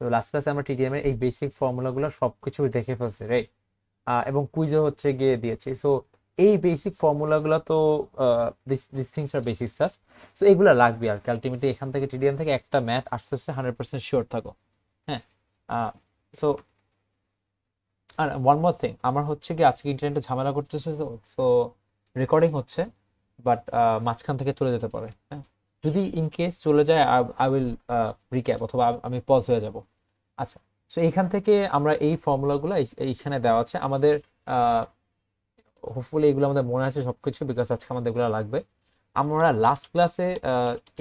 তো লাস্ট ক্লাসে আমরা টিডিএম এর এই বেসিক ফর্মুলাগুলো সবকিছু দেখে ফেলছি, রাইট? এবং কুইজে হচ্ছে গিয়ে দিয়েছি। সো এই বেসিক ফর্মুলাগুলো তো দিস থিংস আর বেসিক স্টাফ। সো এগুলো লাগবে আর কি। আলটিমেটলি এখান থেকে টিডিএম থেকে একটা ম্যাথ আসতেছে, 100% শিওর থাকো। হ্যাঁ। সো আর ওয়ান মোর থিং, আমার হচ্ছে কি আজকে ইন্টারনেটে ঝামেলা করতেছে, তো সো রেকর্ডিং হচ্ছে, বাট মাঝখান থেকে চলে যেতে পারে। হ্যাঁ, যদি ইন কেস চলে যায়, আই উইল রিক্যাপ, অথবা আমি পজ হয়ে যাব। আচ্ছা, সো এইখান থেকে আমরা এই ফর্মুলাগুলো এইখানে দেওয়া আছে আমাদের। হোপফুলি এগুলো আমাদের মনে আছে সবকিছু, বিকজ আজকে আমাদের এগুলো লাগবে। আমরা লাস্ট ক্লাসে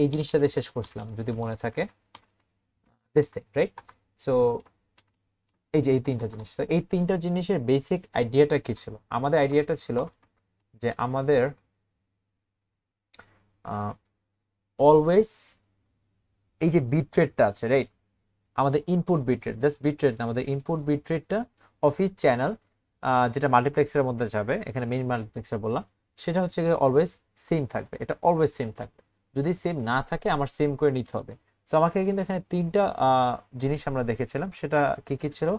এই জিনিসটা দিয়ে শেষ করছিলাম, যদি মনে থাকে, দিস থিং, রাইট? সো এই যে এই তিনটা জিনিস, তো এই তিনটা জিনিসের বেসিক আইডিয়াটা কি ছিল? আমাদের আইডিয়াটা ছিল যে আমাদের অলওয়েজ এই যে বিট রেটটা আছে, রাইট? আমাদের input bit rate, just bit rate না, আমাদের ইনপুট বিট রেটটা অফ ইচ চ্যানেল, যেটা মাল্টিপ্লেক্সের মধ্যে যাবে, এখানে মেইন মাল্টিপ্লেক্সার বললাম, সেটা হচ্ছে অলওয়েজ সেম থাকবে। এটা অলওয়েজ সেম থাকবে। যদি সেম না থাকে আমার সেম করে নিতে হবে। তো আমাকে কিন্তু এখানে তিনটা জিনিস আমরা দেখেছিলাম, সেটা কি কি ছিল?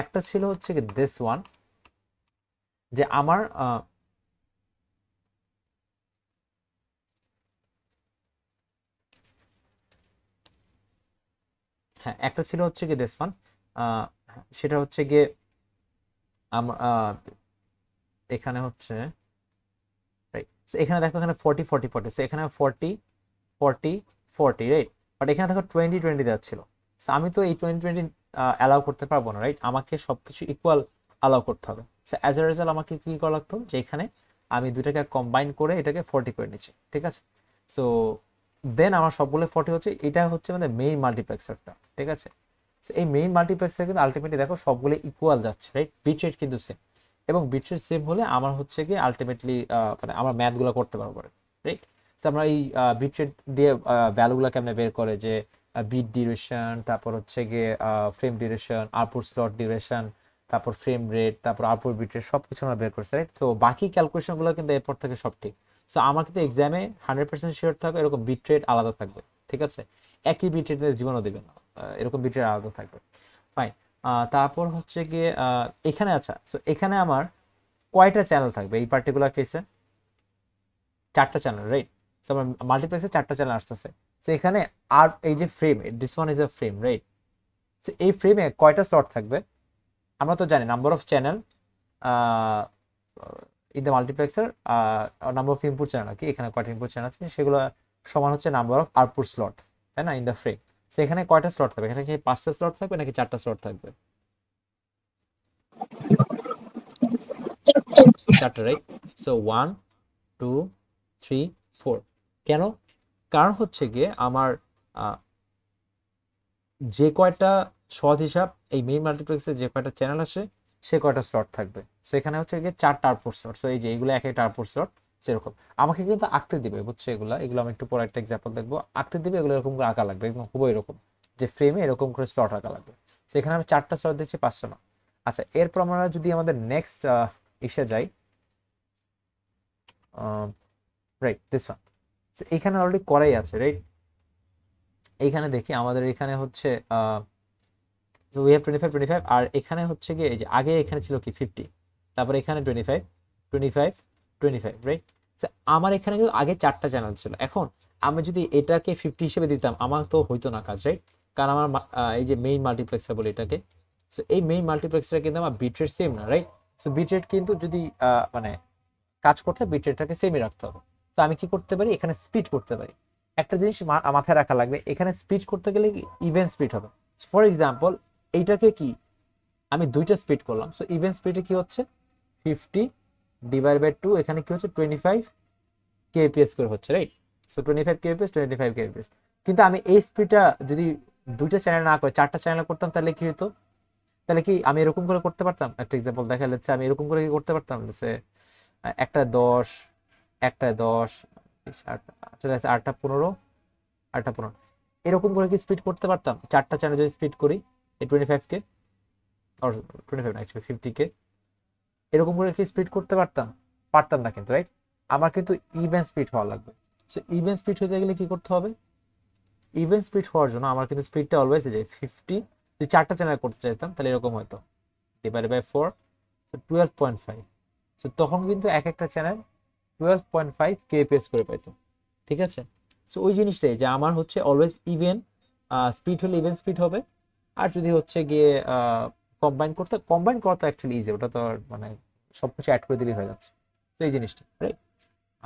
একটা ছিল হচ্ছে কি দিস ওয়ান, যে আমার হ্যাঁ, একটা ছিল হচ্ছে কি দিস ওয়ান, সেটা হচ্ছে গিয়ে আমার এখানে হচ্ছে, রাইট? সো এখানে দেখো, এখানে 40 40 40, সো এখানে 40 40 40, রাইট? বাট এখানে দেখো 20 20 দেওয়া ছিল। সো আমি তো এই 20 20 অ্যালাউ করতে পারবো না, রাইট? আমাকে সবকিছু ইকুয়াল অ্যালাউ করতে হবে। সো অ্যাজ এ রেজাল্ট আমাকে কি করা লাগতো, যে এখানে আমি দুটাকে কম্বাইন করে এটাকে 40 করে নিচ্ছি, ঠিক আছে? সো দেন আমার সবগুলো 40 হচ্ছে, এটা হচ্ছে আমাদের মেইন মাল্টিপ্লেক্সারটা, ঠিক আছে? সো এই মেইন মাল্টিপ্লেক্সার কিন্তু আলটিমেটলি দেখো সবগুলো ইকুয়াল যাচ্ছে, রাইট? বিট রেট কিন্তু সেম, এবং বিট রেট সেম হলে আমার হচ্ছে কি আলটিমেটলি মানে আমার ম্যাথগুলো করতে পারবো, রাইট? সো আমরা এই বিট রেট দিয়ে ভ্যালুগুলো কেমনে বের করে, যে বিট ডিউরেশন, তারপর হচ্ছে গিয়ে frame duration, output slot duration, তারপর ফ্রেম রেট, তারপর আউটপুট বিট রেট, সব কিছু আমরা বের করছি, রাইট? তো বাকি ক্যালকুলেশনগুলো কিন্তু এরপর থেকে সব ঠিক। সো আমার কিন্তু এক্সামে 100% শিওর থাকবে এরকম বিট রেট আলাদা থাকবে, ঠিক আছে? একই বিট রেট জীবনও দিবে না, এরকম বিট রেট আলাদা থাকবে। ফাইন। তারপর হচ্ছে গিয়ে এখানে, আচ্ছা, সো এখানে আমার কয়টা চ্যানেল থাকবে এই পার্টিকুলার কেসে? 4টা চ্যানেল, রাইট? সো আমার মাল্টিপ্লেক্সে 4টা চ্যানেল আসতেছে। সো এখানে আর এই যে frame, this one is a frame, right? So এই ফ্রেমে কয়টা স্লট থাকবে? আমরা তো জানি number of channel in the multiplexer, number of input channel, কি এখানে কয়টা ইনপুট চ্যানেল আছে সেগুলো সমান হচ্ছে নাম্বার অফ আউটপুট স্লট, তাই না, ইন দ্য ফ্রেম। সো এখানে কয়টা স্লট থাকবে? এখানে কি 5টা স্লট থাকবে নাকি 4টা স্লট থাকবে? 4টা, রাইট? সো 1 2 3 4। কেন? কারণ হচ্ছে গিয়ে আমার যে কয়টা সহজ হিসাব, এই মেইন মাল্টিপ্লেক্সে যে কয়টা চ্যানেল আসে সে কয়টা স্লট থাকবে। সো এখানে হচ্ছে গিয়ে 4টা আউটপুট স্লট। সো এই যে এইগুলো এক একটা আউটপুট স্লট, সেরকম আমাকে কিন্তু আঁকতে দিবে, বুঝছো? এগুলো আমি একটু পরে একটা এক্সাম্পল দেখবো, আঁকতে দিবে, এগুলো এরকম করে আঁকা লাগবে, একদম খুবই এরকম, যে ফ্রেমে এরকম করে স্লট আঁকা লাগবে। সো এখানে আমি 4টা স্লট দিচ্ছি, 5টা না। আচ্ছা, এরপর আমরা যদি আমাদের নেক্সট ইসে যাই, রাইট, দিস ওয়ান। সো এখানে অলরেডি করাই আছে, রাইট? এইখানে দেখি আমাদের এখানে হচ্ছে সো উই হ্যাভ 25 25, আর এখানে হচ্ছে গিয়ে এই যে আগে এখানে ছিল কি 50, তারপরে এখানে 25 25 25, রাইট? সো আমার এখানে কিন্তু আগে 4টা চ্যানেল ছিল। এখন আমি যদি এটাকে 50 হিসেবে দিতাম, আমার তো হইতো না কাজ, রাইট? কারণ আমার এই যে মেইন মাল্টিপ্লেক্সার বলে এটাকে, সো এই মেইন মাল্টিপ্লেক্সারে কিন্তু আমার বিট রেট সেম না, রাইট? সো বিট রেট কিন্তু যদি মানে কাজ করতে বিট রেটটাকে সেমই রাখতে হবে। তো আমি কি করতে পারি, এখানে স্পিড করতে পারি। একটা জিনিস মাথায় রাখা লাগবে, এখানে স্পিড করতে গেলে ইভেন স্পিড হবে। ফর এক্সাম্পল, এইটাকে কি আমি দুইটা স্পিড করলাম, সো ইভেন স্পিডে কি হচ্ছে 50/2, এখানে কি হচ্ছে 25 kbps করে হচ্ছে, রাইট? So 25 kbps 25 kbps। কিন্তু আমি এই স্পিডটা যদি দুইটা চ্যানেল না করে 4টা চ্যানেল করতাম, তাহলে কি হতো? তাহলে কি আমি এরকম করে করতে পারতাম? একটা এক্সাম্পল দেখা যাচ্ছে, আমি এরকম করে কি করতে পারতাম, একটা 10, একটা 10, 8টা 15, 8টা 15, এরকম করে কি স্পিড করতে পারতাম? 4টা চ্যানেল যদি স্পিড করি এই 25 কে, আর 25 না, অ্যাকচুয়ালি 50 কে, এরকম করে কি স্পিড করতে পারতাম? পারতাম না কিন্তু, রাইট? আমার কিন্তু ইভেন স্পিড হওয়া লাগবে। সো ইভেন স্পিড হতে গেলে কি করতে হবে? ইভেন স্পিড হওয়ার জন্য আমার কিন্তু স্পিডটা অলওয়েজ যে 50 যদি 4টা চ্যানেল করতে চাইতাম তাহলে এরকম হতো ডিভাইডেড বাই 4, সো 12.5। সো তখন কিন্তু এক একটা চ্যানেল 12.5 kbps করে পাইতো, ঠিক আছে। সো ওই জিনিসটাই যে আমার হচ্ছে অলওয়েজ ইভেন স্পিড হলে ইভেন স্পিড হবে, আর যদি হচ্ছে গিয়ে কম্বাইন করা তো অ্যাকচুয়ালি ইজি, ওটা তো মানে সবকিছু অ্যাড করে দিলেই হয়ে যাচ্ছে। তো এই জিনিসটা রাইট।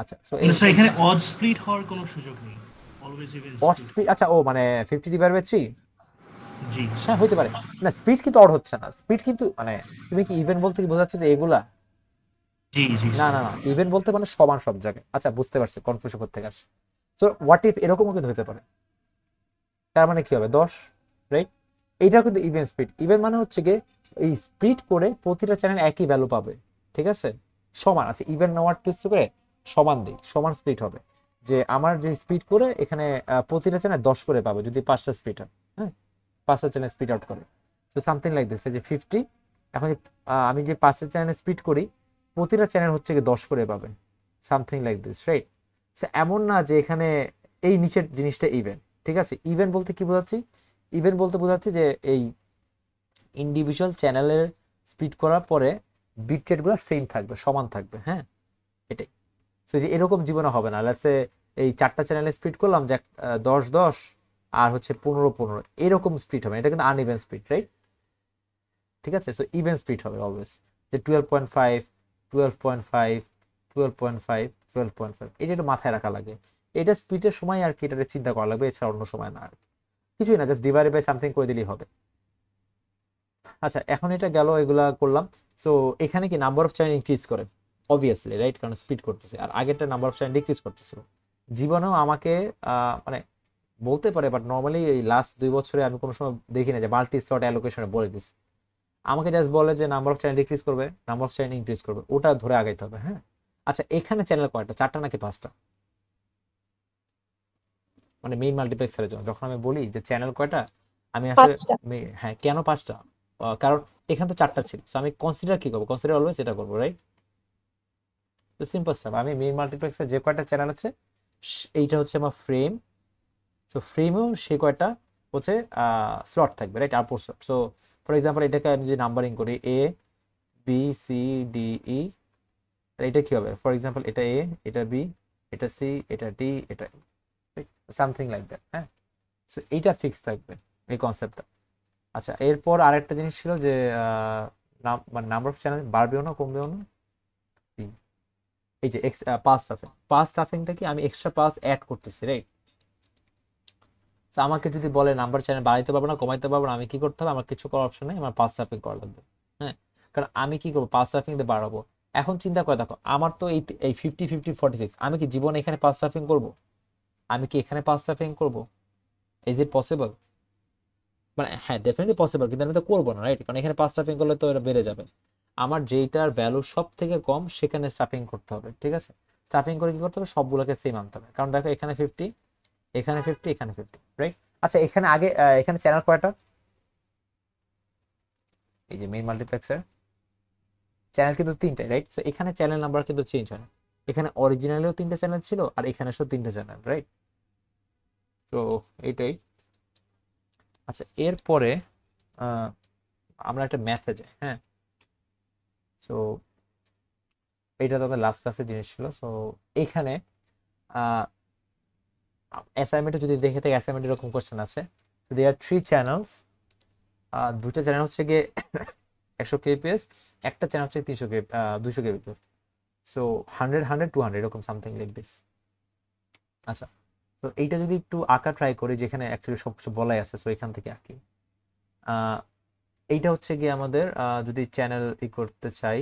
আচ্ছা, সো মানে স্যার এখানে অড স্প্লিট হওয়ার কোনো সুযোগ নেই, always even odd split speed, হবে। আচ্ছা ও মানে 50/3। জি হ্যাঁ স্যার। হইতে পারে। না স্পিড কিন্তু অড হচ্ছে না, স্পিড কিন্তু মানে তুমি কি ইভেন বলতে কি বোঝাচ্ছে যে এগুলা? জি জি না স্যার। না না, ইভেন বলতে মানে সমান সব জায়গায়। আচ্ছা বুঝতে পারছি কনফিউশন করতে আসছে। সো হোয়াট ইফ এরকমও কিন্তু হতে পারে, তার মানে কি হবে 10, রাইট। এইটাও কিন্তু ইভেন স্পিড। ইভেন মানে হচ্ছে গিয়ে এই স্প্লিট করে প্রতিটা চ্যানেল একই ভ্যালু পাবে, ঠিক আছে, সমান আছে। ইভেন নেওয়ার টুইস্ট করে সমান দিক সমান স্প্লিট হবে, যে আমার যে স্পিড করে এখানে প্রতিটা চ্যানেল 10 করে পাবে যদি 5টা স্প্লিট হয়, হ্যাঁ 5টা চ্যানেল স্প্লিট আউট করে। তো সামথিং লাইক দিস, যে 50, এখন আমি যে 5টা চ্যানেল স্প্লিট করি প্রতিটা চ্যানেল হচ্ছে গিয়ে 10 করে পাবে, something like this, right. So এমন না যে এখানে এই নিচের জিনিসটা ইভেন, ঠিক আছে। ইভেন বলতে কি বোঝাচ্ছি? ইভেন বলতে বোঝাচ্ছি যে এই ইন্ডিভিজুয়াল চ্যানেলের স্প্লিট করার পরে বিট রেটগুলো সেম থাকবে, সমান থাকবে, হ্যাঁ এটাই। সো যে এরকম জীবনে হবে না, লেটস সে এই 4টা চ্যানেলে স্প্লিট করলাম যে 10-10 আর হচ্ছে 15-15, এরকম স্প্লিট হবে, এটা কিন্তু আনইভেন স্প্লিট, রাইট। ঠিক আছে, সো ইভেন স্প্লিট হবে অলওয়েজ, যে 12.5, 12.5, 12.5, 12.5, এটা একটু মাথায় রাখা লাগে। এটা স্প্লিটের সময় আর কি, এটা চিন্তা করা লাগবে, এছাড়া অন্য সময় না আর কি। কিছুই না, জাস্ট ডিভাইড বাই সামথিং করে দিলেই হবে। আচ্ছা এখন এটা গেল, এগুলা করলাম। সো এখানে কি নাম্বার অফ চ্যানেল ইনক্রিজ করে অবভিয়াসলি, রাইট, কারণ স্পিড করতেছে, আর আগেরটা নাম্বার অফ চ্যানেল ডিক্রিজ করতেছিল। জীবনেও আমাকে মানে বলতে পারে, বাট নর্মালি এই লাস্ট 2 বছরে আমি কোনো সময় দেখি না যে মাল্টি স্লট অ্যালোকেশনে বলে দিস। আমাকে জাস্ট বলে যে নাম্বার অফ চ্যানেল ডিক্রিজ করবে, নাম্বার অফ চ্যানেল ইনক্রিজ করবে, ওটা ধরে আগাইতে হবে, হ্যাঁ। আচ্ছা এখানে চ্যানেল কয়টা, 4টা নাকি 5টা? মানে মেইন মাল্টিপ্লেক্সারের জন্য যখন আমি বলি যে চ্যানেল কয়টা, আমি আসলে 5টা। হ্যাঁ কেন 5টা? কারণ এখানে তো 4টা ছিল, সো আমি কনসিডার কি করবো, কনসিডার অলওয়েজ এটা করবো, রাইট। তো সিম্পল স্টাফ, আমি মেইন মাল্টিপ্লেক্সের যে কয়টা চ্যানেল আছে এইটা হচ্ছে আমার ফ্রেম। সো ফ্রেমেও সে কয়টা হচ্ছে স্লট থাকবে, রাইট, আর স্লট। সো ফর এক্সাম্পল এটাকে আমি যদি নাম্বারিং করি A, B, C, D, E, এটা কি হবে, ফর এক্সাম্পল এটা এ, এটা বি, এটা সি, এটা ডি, এটা সামথিং লাইক দ্যাট, হ্যাঁ। সো এইটা ফিক্স থাকবে এই কনসেপ্টটা। আচ্ছা এরপর আরেকটা জিনিস ছিল যে মানে নাম্বার অফ চ্যানেল বাড়বেও না কমবেও না। এই যে পাস স্টাফিংটা কি আমি এক্সট্রা পাস অ্যাড করতেছি, রাইট। তো আমাকে যদি বলে নাম্বার চ্যানেল বাড়াইতে পারবো না কমাইতে পারবো না, আমি কি করতে হবে, আমার কিছু করার অপশন নেই, আমার পাস স্টাফিং করা লাগবে, হ্যাঁ। কারণ আমি কি করবো, পাস স্টাফিং দিয়ে বাড়াবো। এখন চিন্তা করে দেখো, আমার তো এই 50-50-46, আমি কি জীবনে এখানে পাস স্টাফিং করবো? আমি কি এখানে পাস স্টাফিং করবো? Is it possible? মানে হ্যাঁ ডেফিনেটলি পসিবল, কিন্তু আমি তো করবো না, রাইট, কারণ এখানে পাস স্টাফিং করলে তো এটা বেড়ে যাবে। আমার যেইটার ভ্যালু সব থেকে কম সেখানে স্টাফিং করতে হবে, ঠিক আছে। স্টাফিং করে কি করতে হবে, সবগুলোকে সেম আনতে হবে, কারণ দেখো এখানে 50, এখানে 50, এখানে 50, রাইট। আচ্ছা এখানে আগে এখানে চ্যানেল কয়টা? এই যে মেইন মাল্টিপ্লেক্সার চ্যানেল কিন্তু 3টাই, রাইট। সো এখানে চ্যানেল নাম্বার কিন্তু চেঞ্জ হয় না, এখানে অরিজিনালেও 3টা চ্যানেল ছিল আর এখানে 3টা চ্যানেল, রাইট। তো এইটাই। আচ্ছা এরপরে আহ, আমরা একটা ম্যাথে যাই, হ্যাঁ। সো এইটা তো লাস্ট ক্লাসের জিনিস ছিল। সো এখানে অ্যাসাইনমেন্টে যদি দেখে থাকে, অ্যাসাইনমেন্ট এরকম কোশ্চেন আছে, দেয়ার 3 চ্যানেলস, দুইটা চ্যানেল হচ্ছে গিয়ে 100 kbps, একটা চ্যানেল হচ্ছে 200 kbps। সো 100, 100, 200 এরকম সামথিং লাইক দিস। আচ্ছা তো এইটা যদি একটু আঁকা ট্রাই করি, যেখানে অ্যাকচুয়ালি সব কিছু বলাই আছে, সো এখান থেকে আঁকি। এইটা হচ্ছে গিয়ে আমাদের যদি চ্যানেল করতে চাই,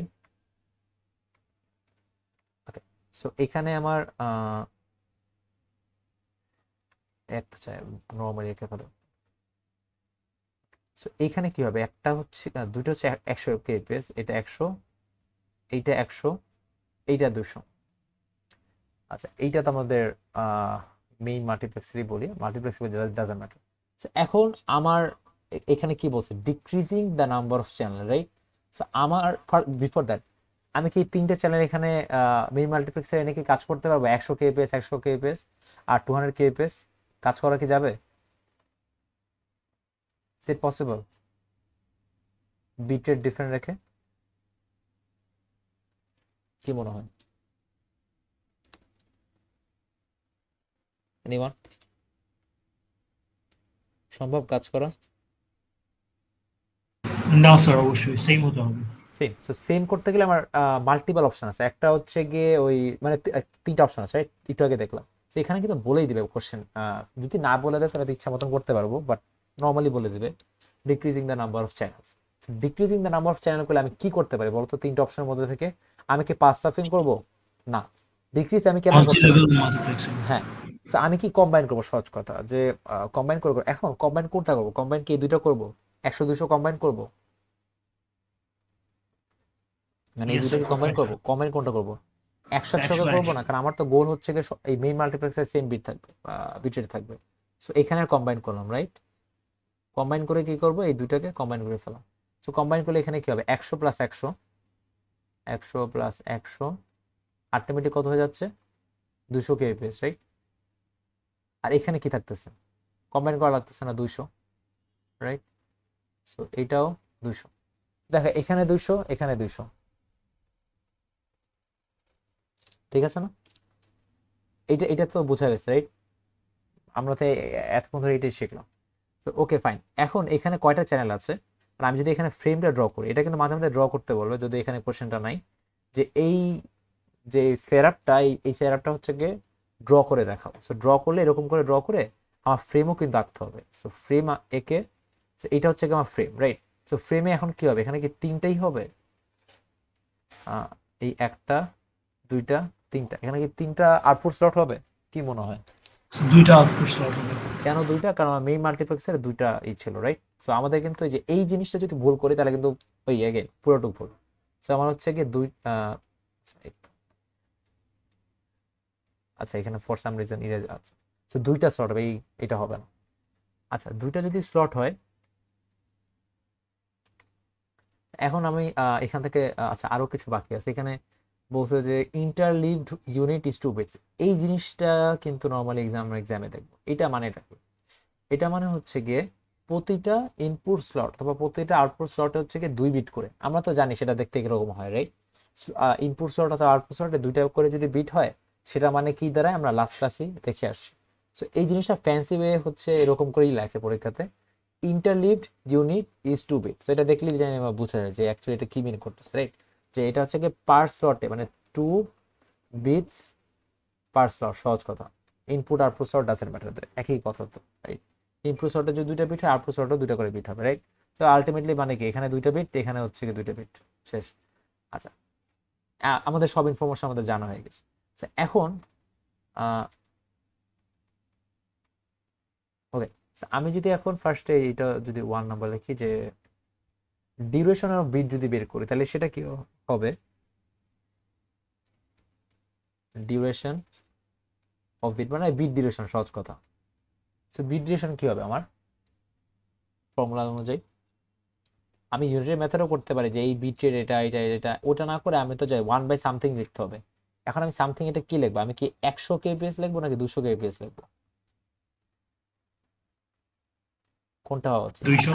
ওকে। সো এখানে আমার একটা চাই নর্মালি একে ফেলো। সো এইখানে কি হবে, একটা হচ্ছে দুটো হচ্ছে 100 kbps, এটা 100, এইটা 100, এইটা 200। আচ্ছা এইটা তো আমাদের মেইন মাল্টিপ্লেক্সারই বলি, মাল্টিপ্লেক্স ডাজন্ট ম্যাটার। এখন আমার এখানে কি বলছে, decreasing the number of channel, right. So আমার বিফোর দ্যাট আমি কি 3টে চ্যানেল এখানে মেইন মাল্টিপ্লেক্সার এনে কি কাজ করতে পারবো, 100 kbps, 100 kbps আর 200 kbps কাজ করা কি যাবে? Is it possible? Bit rate different রেখে? কি মনে হয়? এনিওয়ান? সম্ভব কাজ করা? না স্যার, অবশ্যই সেম হতে হবে। সেম। সো সেম করতে গেলে আমার মাল্টিপল অপশন আছে। একটা হচ্ছে গিয়ে ওই মানে তিনটা অপশন আছে, right? একটু আগে দেখলাম। তো এখানে কিন্তু বলেই দিবে কোশ্চেন, যদি না বলে দেয় তাহলে তো ইচ্ছা মতন করতে পারবো, বাট নর্মালি বলে দিবে decreasing the number of channels. Decreasing the number of channel করলে আমি কি করতে পারি বলতো? তিনটা অপশনের মধ্যে থেকে আমি কি পাস সাফিং করবো? না। ডিক্রিজ আমি কেমন মাল্টি করতে পারি? Level multiplexing. হ্যাঁ। তো আমি কি কম্বাইন করবো? সহজ কথা যে কম্বাইন করবো। এখন কম্বাইন কোনটা করবো? কম্বাইন কি এই দুইটা করবো? 100 200 কম্বাইন করবো? মানে এই ইয়েস স্যার, দুইটাকে কম্বাইন পারফেক্ট। করবো? কম্বাইন কোনটা করবো? 100 100 একশো করবো একশো। না, কারণ আমার তো গোল হচ্ছে গিয়ে এই মেইন মাল্টিপ্লেক্সার সেম বিট থাকবে, বিট রেট থাকবে। সো এখানে কম্বাইন করলাম, রাইট? কম্বাইন করে কি করবো? এই দুইটাকে কম্বাইন করে ফেলাম। সো কম্বাইন করলে এখানে কি হবে? 100 + 100, 100 + 100 আলটিমেটলি কত হয়ে যাচ্ছে? 200 kbps, রাইট? আর এখানে কি থাকতেছে? কম্বাইন করা লাগতেছে না, 200, রাইট? সো এটাও 200। দেখো এখানে 200, এখানে 200, ঠিক আছে না? এটা এটা তো বোঝা গেছে, রাইট? আমরা তো এতক্ষণ ধরে এটাই শিখলাম। তো ওকে ফাইন। এখন এখানে কয়টা চ্যানেল আছে? আর আমি যদি এখানে ফ্রেমটা ড্র করি, এটা কিন্তু মাঝে মাঝে ড্র করতে বলবে যদি এখানে কোশ্চেনটা নাই, যে এই যে সেরাপটা, এই সেরাপটা হচ্ছে গিয়ে ড্র করে দেখাও। সো ড্র করলে এরকম করে ড্র করে আমার ফ্রেমও কিন্তু আঁকতে হবে। সো ফ্রেম একে, সো এটা হচ্ছে গিয়ে আমার ফ্রেম, রাইট? সো ফ্রেমে এখন কি হবে? এখানে কি তিনটাই হবে? এই একটা, দুইটা, তিনটা, এখানে কি তিনটা আউটপুট স্লট হবে? কি মনে হয়? দুইটা আউটপুট স্লট হবে। কেন দুইটা? কারণ আমার মেইন মাল্টিপ্লেক্সারে দুইটা ছিল, রাইট? সো আমাদের কিন্তু এই যে এই জিনিসটা যদি ভুল করি তাহলে কিন্তু ওই এগেন পুরোটুক ভুল। সো আমার হচ্ছে গিয়ে আচ্ছা এখানে ফর সাম রিজন ইরেজ, আচ্ছা। সো দুইটা স্লট হবে, এটা হবে না। আচ্ছা দুইটা যদি স্লট হয়, এখন আমি এখান থেকে আচ্ছা আরো কিছু বাকি আছে এখানে। বলছে যে ইন্টারলিভড ইউনিট ইজ 2 বিটস। এই জিনিসটা কিন্তু নর্মালি এক্সামে দেখবো। এটা মানেটা কি? এটা মানে হচ্ছে গিয়ে প্রতিটা ইনপুট স্লট অথবা প্রতিটা আউটপুট স্লটে হচ্ছে গিয়ে 2 বিট করে। আমরা তো জানি সেটা দেখতে কিরকম হয়, রাইট? ইনপুট স্লট অথবা আউটপুট স্লটে দুইটা করে যদি বিট হয়, সেটা মানে কি দাঁড়ায় আমরা লাস্ট ক্লাসে দেখে আসছি। সো এই জিনিসটা ফ্যান্সি ওয়ে হচ্ছে এরকম করেই লেখে পরীক্ষাতে, ইন্টারলিভড ইউনিট ইজ 2 বিট। তো এটা দেখলেই জানি আমরা বুঝা যায় যে অ্যাকচুয়ালি এটা কি মিন করতেছে, রাইট? যে এটা হচ্ছে গিয়ে পার স্লটে মানে 2 বিটস পার স্লট। সহজ কথা, input output slot doesn't matter, একই কথা তো, রাইট? ইনপুট স্লটে যদি দুইটা বিট হয়, আউটপুট স্লটও দুইটা করে বিট হবে, রাইট? তো আলটিমেটলি মানে কি এখানে দুইটা বিট, এখানে হচ্ছে কি দুইটা বিট, শেষ। আচ্ছা আমাদের সব ইনফরমেশন আমাদের জানা হয়ে গেছে। আচ্ছা এখন ওকে, আমি যদি এখন ফার্স্টে এটা যদি 1 নাম্বার লিখি যে ডিউরেশন অফ বিট যদি বের করি, তাহলে সেটা কি হবে? ডিউরেশন অফ বিট মানে বিট ডিউরেশন, সহজ কথা। সো বিট ডিউরেশন কি হবে আমার? ফর্মুলা অনুযায়ী আমি ইউনিটের মেথডও করতে পারি যে এই বিটের এটা এটা এটা, ওটা না করে আমি তো যাই 1/সামথিং লিখতে হবে। এখন আমি সামথিং এটা কি লিখবো? আমি কি 100 kbps লিখবো নাকি 200 kbps লিখবো? কোনটা হওয়া উচিত, 200।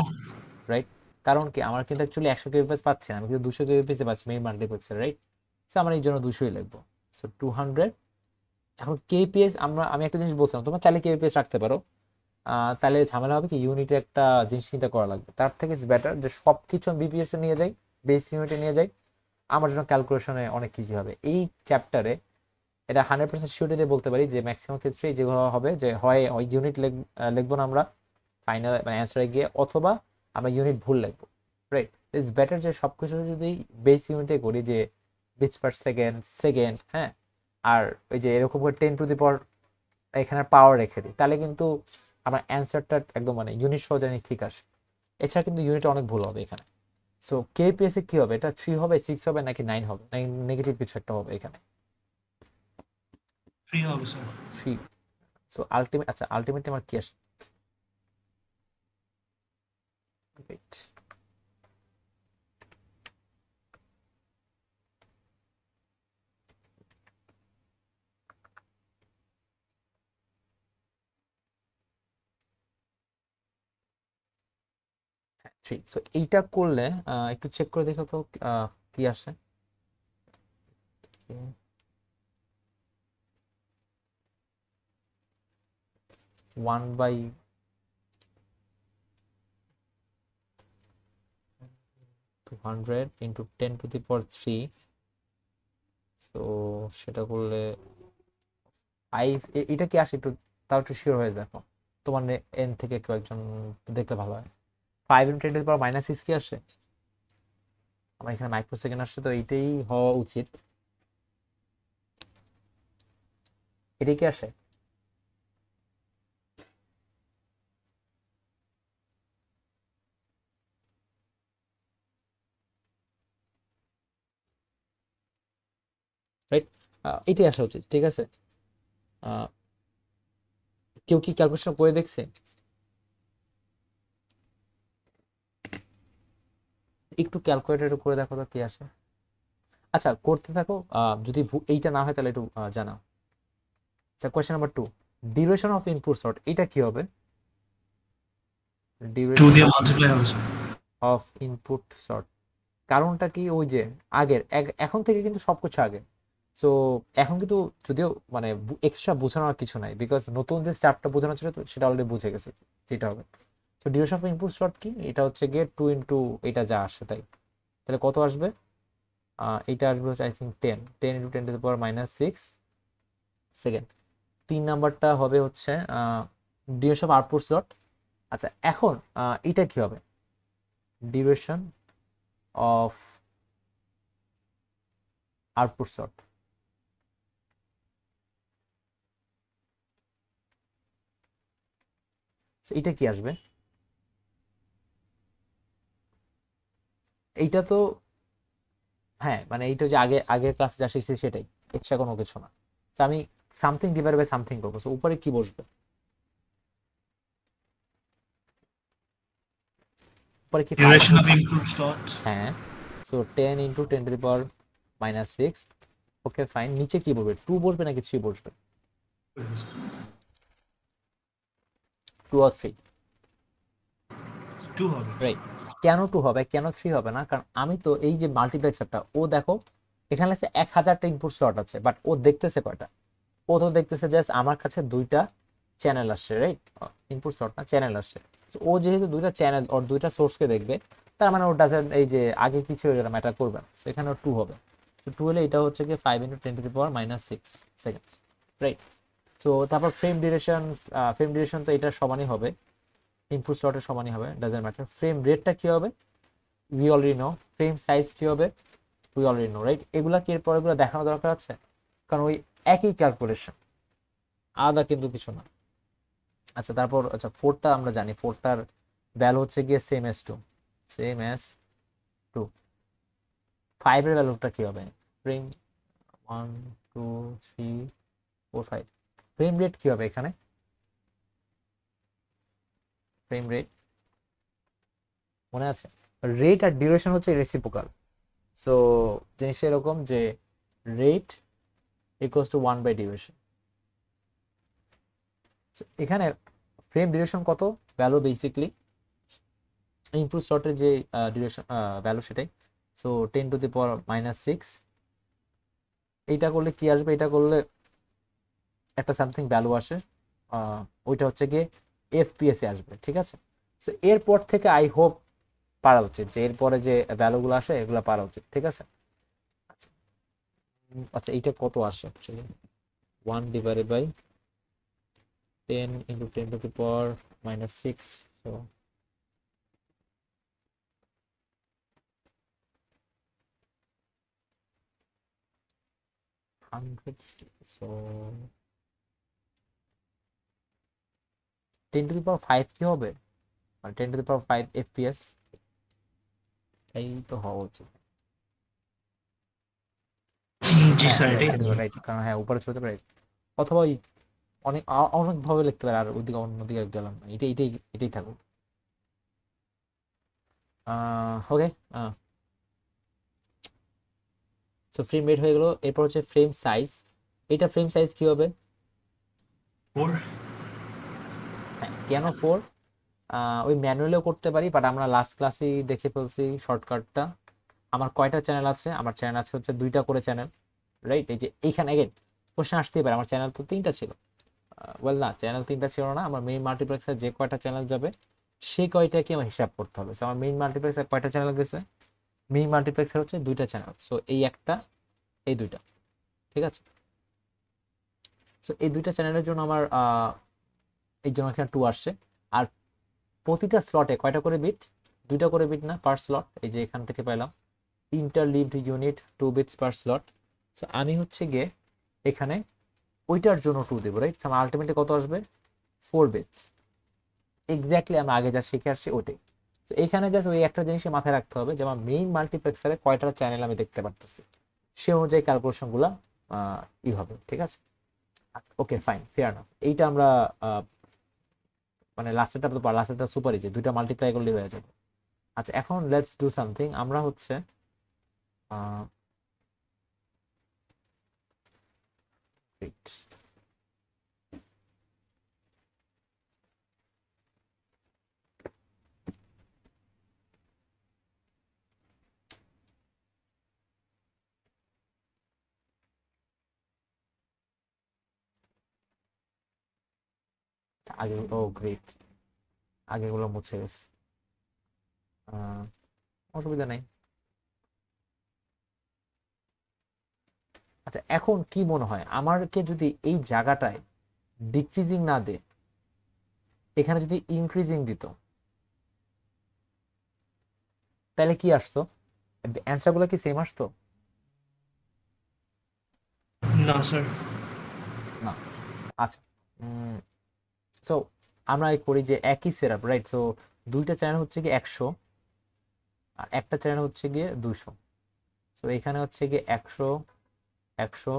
রাইট? কারণ কি আমার কিন্তু অ্যাকচুয়ালি 100 kbps পাচ্ছি না, আমি কিন্তু 200 kbps পাচ্ছি মেইন মাল্টিপ্লেক্সার, রাইট? সো আমার এই জন্য 200ই লিখবো। সো 200। এখন কেপিএস আমি একটা জিনিস বলছিলাম, তোমার চাইলে কেপিএস রাখতে পারো, তাহলে ঝামেলা হবে কি ইউনিটে একটা জিনিস চিন্তা করা লাগবে। তার থেকে ইটস বেটার যে সব কিছু আমি বিপিএস এ নিয়ে যাই, বেস ইউনিটে নিয়ে যাই, আমার জন্য ক্যালকুলেশনে অনেক ইজি হবে। এই চ্যাপ্টারে এটা 100% শিওরিটি দিয়ে বলতে পারি যে ম্যাক্সিমাম ক্ষেত্রেই যেগুলো হবে যে হয় ওই ইউনিট লিখবো না আমরা ফাইনাল মানে অ্যান্সারে গিয়ে, অথবা আমরা ইউনিট ভুল লিখবো, রাইট? ইটস বেটার যে সব কিছু যদি বেস ইউনিটে করি যে বিটস পার সেকেন্ড সেকেন্ড, হ্যাঁ, আর ওই যে এরকম করে 10 টু দি পাওয়ার এখানে পাওয়ার রেখে দিই, তাহলে কিন্তু আমার অ্যান্সারটা একদম মানে ইউনিট সহ জানি ঠিক আসে। এছাড়া কিন্তু ইউনিটে অনেক ভুল হবে এখানে। সো কেপিএস এ কি হবে? এটা 3 হবে, 6 হবে নাকি 9 হবে, নাকি নেগেটিভ কিছু একটা হবে এখানে? ফ্রি হবে স্যার। 3। সো আলটিমেট, আচ্ছা আলটিমেটলি আমার কি আসছে? Wait. 3। সো এইটা করলে একটু চেক করে দেখো তো কি আসে। 1/200 ইন্টু 10⁻³ তো সেটা করলে 5 এটা কি আসে একটু, তাও একটু শিওর হয়ে দেখো, তোমার এন থেকে কেউ একজন দেখলে ভালো হয়। 5 × 10⁻⁻6 কি আসে? আমার এখানে মাইক্রোসেকেন্ড আসছে, তো এইটাই হওয়া উচিত। এটাই কি আসে? রাইট, এটাই আসা উচিত। ঠিক আছে, আহ, কেউ কি ক্যালকুলেশন করে দেখছে? একটু ক্যালকুলেটর করে দেখো তো কি আসে। আচ্ছা করতে থাকো, যদি এইটা না হয় তাহলে একটু জানাও। আচ্ছা question number 2, duration of input sort, এটা কি হবে? 2 ডিউরেশন দিয়ে মাল্টিপ্লাই হবে স্যার। অফ ইনপুট সর্ট, কারণটা কি ওই যে আগের এখন থেকে কিন্তু সবকিছু আগে। সো এখন কিন্তু যদিও মানে এক্সট্রা বোঝানোর কিছু নাই, বিকজ নতুন যে স্টাফটা বোঝানো ছিল তো সেটা অলরেডি বুঝে গেছে যেটা হবে। তো ডিউরেশন অফ ইনপুট সর্ট কি, এটা হচ্ছে গিয়ে 2 ইন্টু এটা যা আসে তাই। তাহলে কত আসবে? এটা আসবে হচ্ছে আই থিঙ্ক 10 ইন্টু 10⁻⁻6 সেকেন্ড। 3 নাম্বারটা হবে হচ্ছে ডিউরেশন অফ আউটপুট স্লট। আচ্ছা এখন এটা কি হবে? ডিউরেশন অফ আউটপুট স্লট, এটা কি আসবে? এইটা তো হ্যাঁ মানে এইটা যে আগের ক্লাসে যা শিখছি সেটাই, এক্সট্রা কোনো কিছু না। তো আমি সামথিং ডিভাইড বাই সামথিং করবো, তো উপরে কি বসবে? উপরে কি 5 ডিউরেশন অফ বসবে? ইনপুট স্লট হ্যাঁ, সো 10 × 10⁻⁻6। ওকে ফাইন, নিচে কি বলবে? 2 বসবে নাকি 3 বসবে? 2 আর 3? 2 হবে। রাইট, কেন 2 হবে কেন 3 হবে না? কারণ আমি তো এই যে মাল্টিপ্লেক্সারটা, ও দেখো এখানে আছে 1000টা ইনপুট স্লট আছে, বাট ও দেখতেছে কয়টা? ও তো দেখতেছে জাস্ট আমার কাছে 2টা চ্যানেল আসছে, রাইট? ইনপুট স্লট না, চ্যানেল আসছে। তো ও যেহেতু 2টা চ্যানেল ওর 2টা সোর্সকে দেখবে, তার মানে ওর ডাজেন্ট এই যে আগে কি ছিল এটা ম্যাটার করবে না। তো এখানে 2 হবে। তো 2 হলে এটা হচ্ছে কি 5 × 10⁻⁻6 সেকেন্ড, রাইট? তো তারপর ফ্রেম ডিউরেশন তো এটা সমানই হবে, ইনপুট স্লটের সমানই হবে, ডাজেন্ট ম্যাটার। ফ্রেম রেটটা কি হবে? We already no. Frame size কি হবে? We already no, right? এগুলা কি এরপর এগুলো দেখানো দরকার আছে? কারণ ওই একই ক্যালকুলেশন, আলাদা কিন্তু কিছু না। আচ্ছা তারপর আচ্ছা 4টা আমরা জানি, 4টার ভ্যালু হচ্ছে গিয়ে সেম এস টু। 5 এর ভ্যালুটা কি হবে? ফ্রেম 1 2 3 4 5। ফ্রেম রেট কি হবে এখানে? ফ্রেম রেট মনে আছে? রেট আর ডিউরেশন হচ্ছে রেসিপ্রোকাল। সো জিনিসটা এরকম যে রেট ইকুয়ালস টু 1/ডিউরেশন। এখানে ফ্রেম ডিউরেশন কত ভ্যালু? বেসিকলি ইনপুট স্লটের যে ডিউরেশন ভ্যালু সেটাই। সো 10⁻⁻6। এইটা করলে কি আসবে? এটা করলে একটা সামথিং ভ্যালু আসে, ওইটা হচ্ছে গিয়ে এফপিএস এ আসবে। ঠিক আছে, সো এরপর থেকে আই হোপ পারা উচিত, যে এরপরে যে ভ্যালুগুলো আসে এগুলো পারা উচিত। ঠিক আছে, আচ্ছা আচ্ছা এইটা কত আসে অ্যাকচুয়ালি? 1/10 × 10⁻⁻6। সো 100, সো 10⁵ কি হবে? মানে 10⁵ এফপিএস, এই তো হওয়া উচিত। জি হ্যাঁ স্যার এটাই। রাইট, কারণ হ্যাঁ উপরে চলতে পারে, অথবা ওই অনেক অনেক ভাবে লিখতে পারে, আর ওইদিকে অন্যদিকে গেলাম না, এটাই এটাই এটাই থাকুক। ওকে, সো ফ্রেম রেট হয়ে গেল। এরপর হচ্ছে ফ্রেম সাইজ। এটা ফ্রেম সাইজ কি হবে? 4। হ্যাঁ কেন 4? ওই ম্যানুয়ালিও করতে পারি, বাট আমরা লাস্ট ক্লাসেই দেখে ফেলছি শর্টকাটটা। আমার কয়টা চ্যানেল আছে? আমার চ্যানেল আছে হচ্ছে 2টা করে চ্যানেল, রাইট? এই যে এইখানে এগেন কোশ্চেন আসতেই পারে, আমার চ্যানেল তো 3টা ছিল। ওয়েল না, চ্যানেল 3টা ছিল না, আমার মেইন মাল্টিপ্লেক্সের যে কয়টা চ্যানেল যাবে সেই কয়টাকে আমার হিসাব করতে হবে। আমার মেইন মাল্টিপ্লেক্সের কয়টা চ্যানেল গেছে? মেইন মাল্টিপ্লেক্সের হচ্ছে 2টা চ্যানেল, সো এই একটা, এই 2টা, ঠিক আছে? সো এই 2টা চ্যানেলের জন্য আমার এই জন্য এখানে 2 আসছে। আর প্রতিটা স্লটে কয়টা করে বিট? 2টা করে বিট না পার স্লট, এই যে এখান থেকে পেলাম ইন্টারলিভড unit 2 bits per slot. So আমি হচ্ছে গিয়ে এখানে ওইটার জন্য 2 দেবো, রাইট? আমার আলটিমেটলি কত আসবে? 4 বিটস। এক্স্যাক্টলি আমরা আগে যা শিখে আসছি ওটাই। তো এখানে জাস্ট ওই একটা জিনিসই মাথায় রাখতে হবে যে আমার মেইন মাল্টিপ্লেক্সারে কয়টা চ্যানেল আমি দেখতে পারতেছি, সে অনুযায়ী ক্যালকুলেশন গুলা ই হবে, ঠিক আছে? আচ্ছা, ওকে, ফাইন, ফেয়ার নাফ। এইটা আমরা মানে লাস্টেরটা সুপার ইজি, 2টা মাল্টিপ্লাই করলে হয়ে যাবে। আচ্ছা, এখন লেটস ডু সামথিং। আমরা হচ্ছে wait, আগে, ও গ্রেট, আগেগুলো মুছে গেছে। আহ, অসুবিধা নাই। আচ্ছা, এখন কি মনে হয় আমারকে যদি এই জায়গাটায় ডিক্রিজিং না দে, এখানে যদি ইনক্রিজিং দিত, তাহলে কি আসতো? অ্যান্সার গুলো কি সেম আসতো? না স্যার। না। আচ্ছা, সো আমরা এই করি যে একই সেটআপ, রাইট? সো 2টা চ্যানেল হচ্ছে কি 100 আর একটা চ্যানেল হচ্ছে গিয়ে 200। সো এখানে হচ্ছে গিয়ে 100 100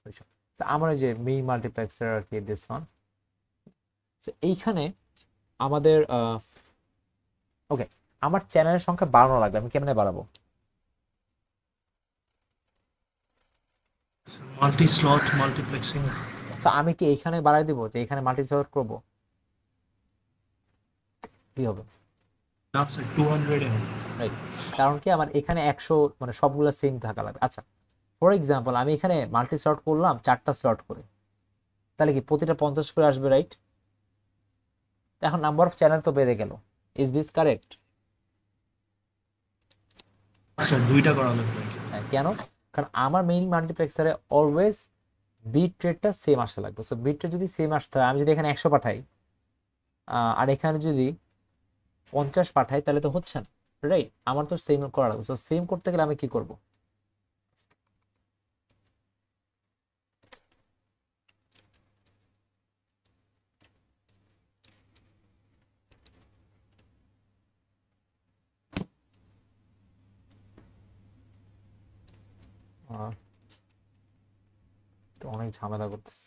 200। So আমার ওই যে মেইন মাল্টিপ্লেক্সার আর কি, দিস ওয়ান। এইখানে আমাদের ওকে, আমার চ্যানেলের সংখ্যা বাড়ানো লাগবে, আমি কেমনে বাড়াবো? Multi slot multiplexing. তো আমি কি এইখানে বাড়াই দিব যে এখানে মাল্টি সার্ট করবো? কি হবে? না স্যার, 200 এ হবে। রাইট, কারণ কি আমার এখানে 100 মানে সবগুলো সেম থাকা লাগবে। আচ্ছা, ফর এক্সাম্পল আমি এখানে মাল্টি স্লট করলাম 4টা স্লট করে, তাহলে কি প্রতিটা 50 করে আসবে, রাইট? এখন নাম্বার অফ চ্যানেল তো বেড়ে গেল। Is this correct? স্যার 2টা করা লাগবে। হ্যাঁ, কেন? কারণ আমার মেইন মাল্টিপ্লেক্সারে অলওয়েজ বিট রেটটা সেম আসা লাগবে। সো বিট রেট যদি সেম আসতে হয়, আমি যদি এখানে 100 পাঠাই আর এখানে যদি 50 পাঠাই, তাহলে তো হচ্ছে না, রাইট? আমার তো সেম করা লাগবে। সো সেম করতে গেলে আমি কি করব? আহ, তো অনেক ঝামেলা করতেছে।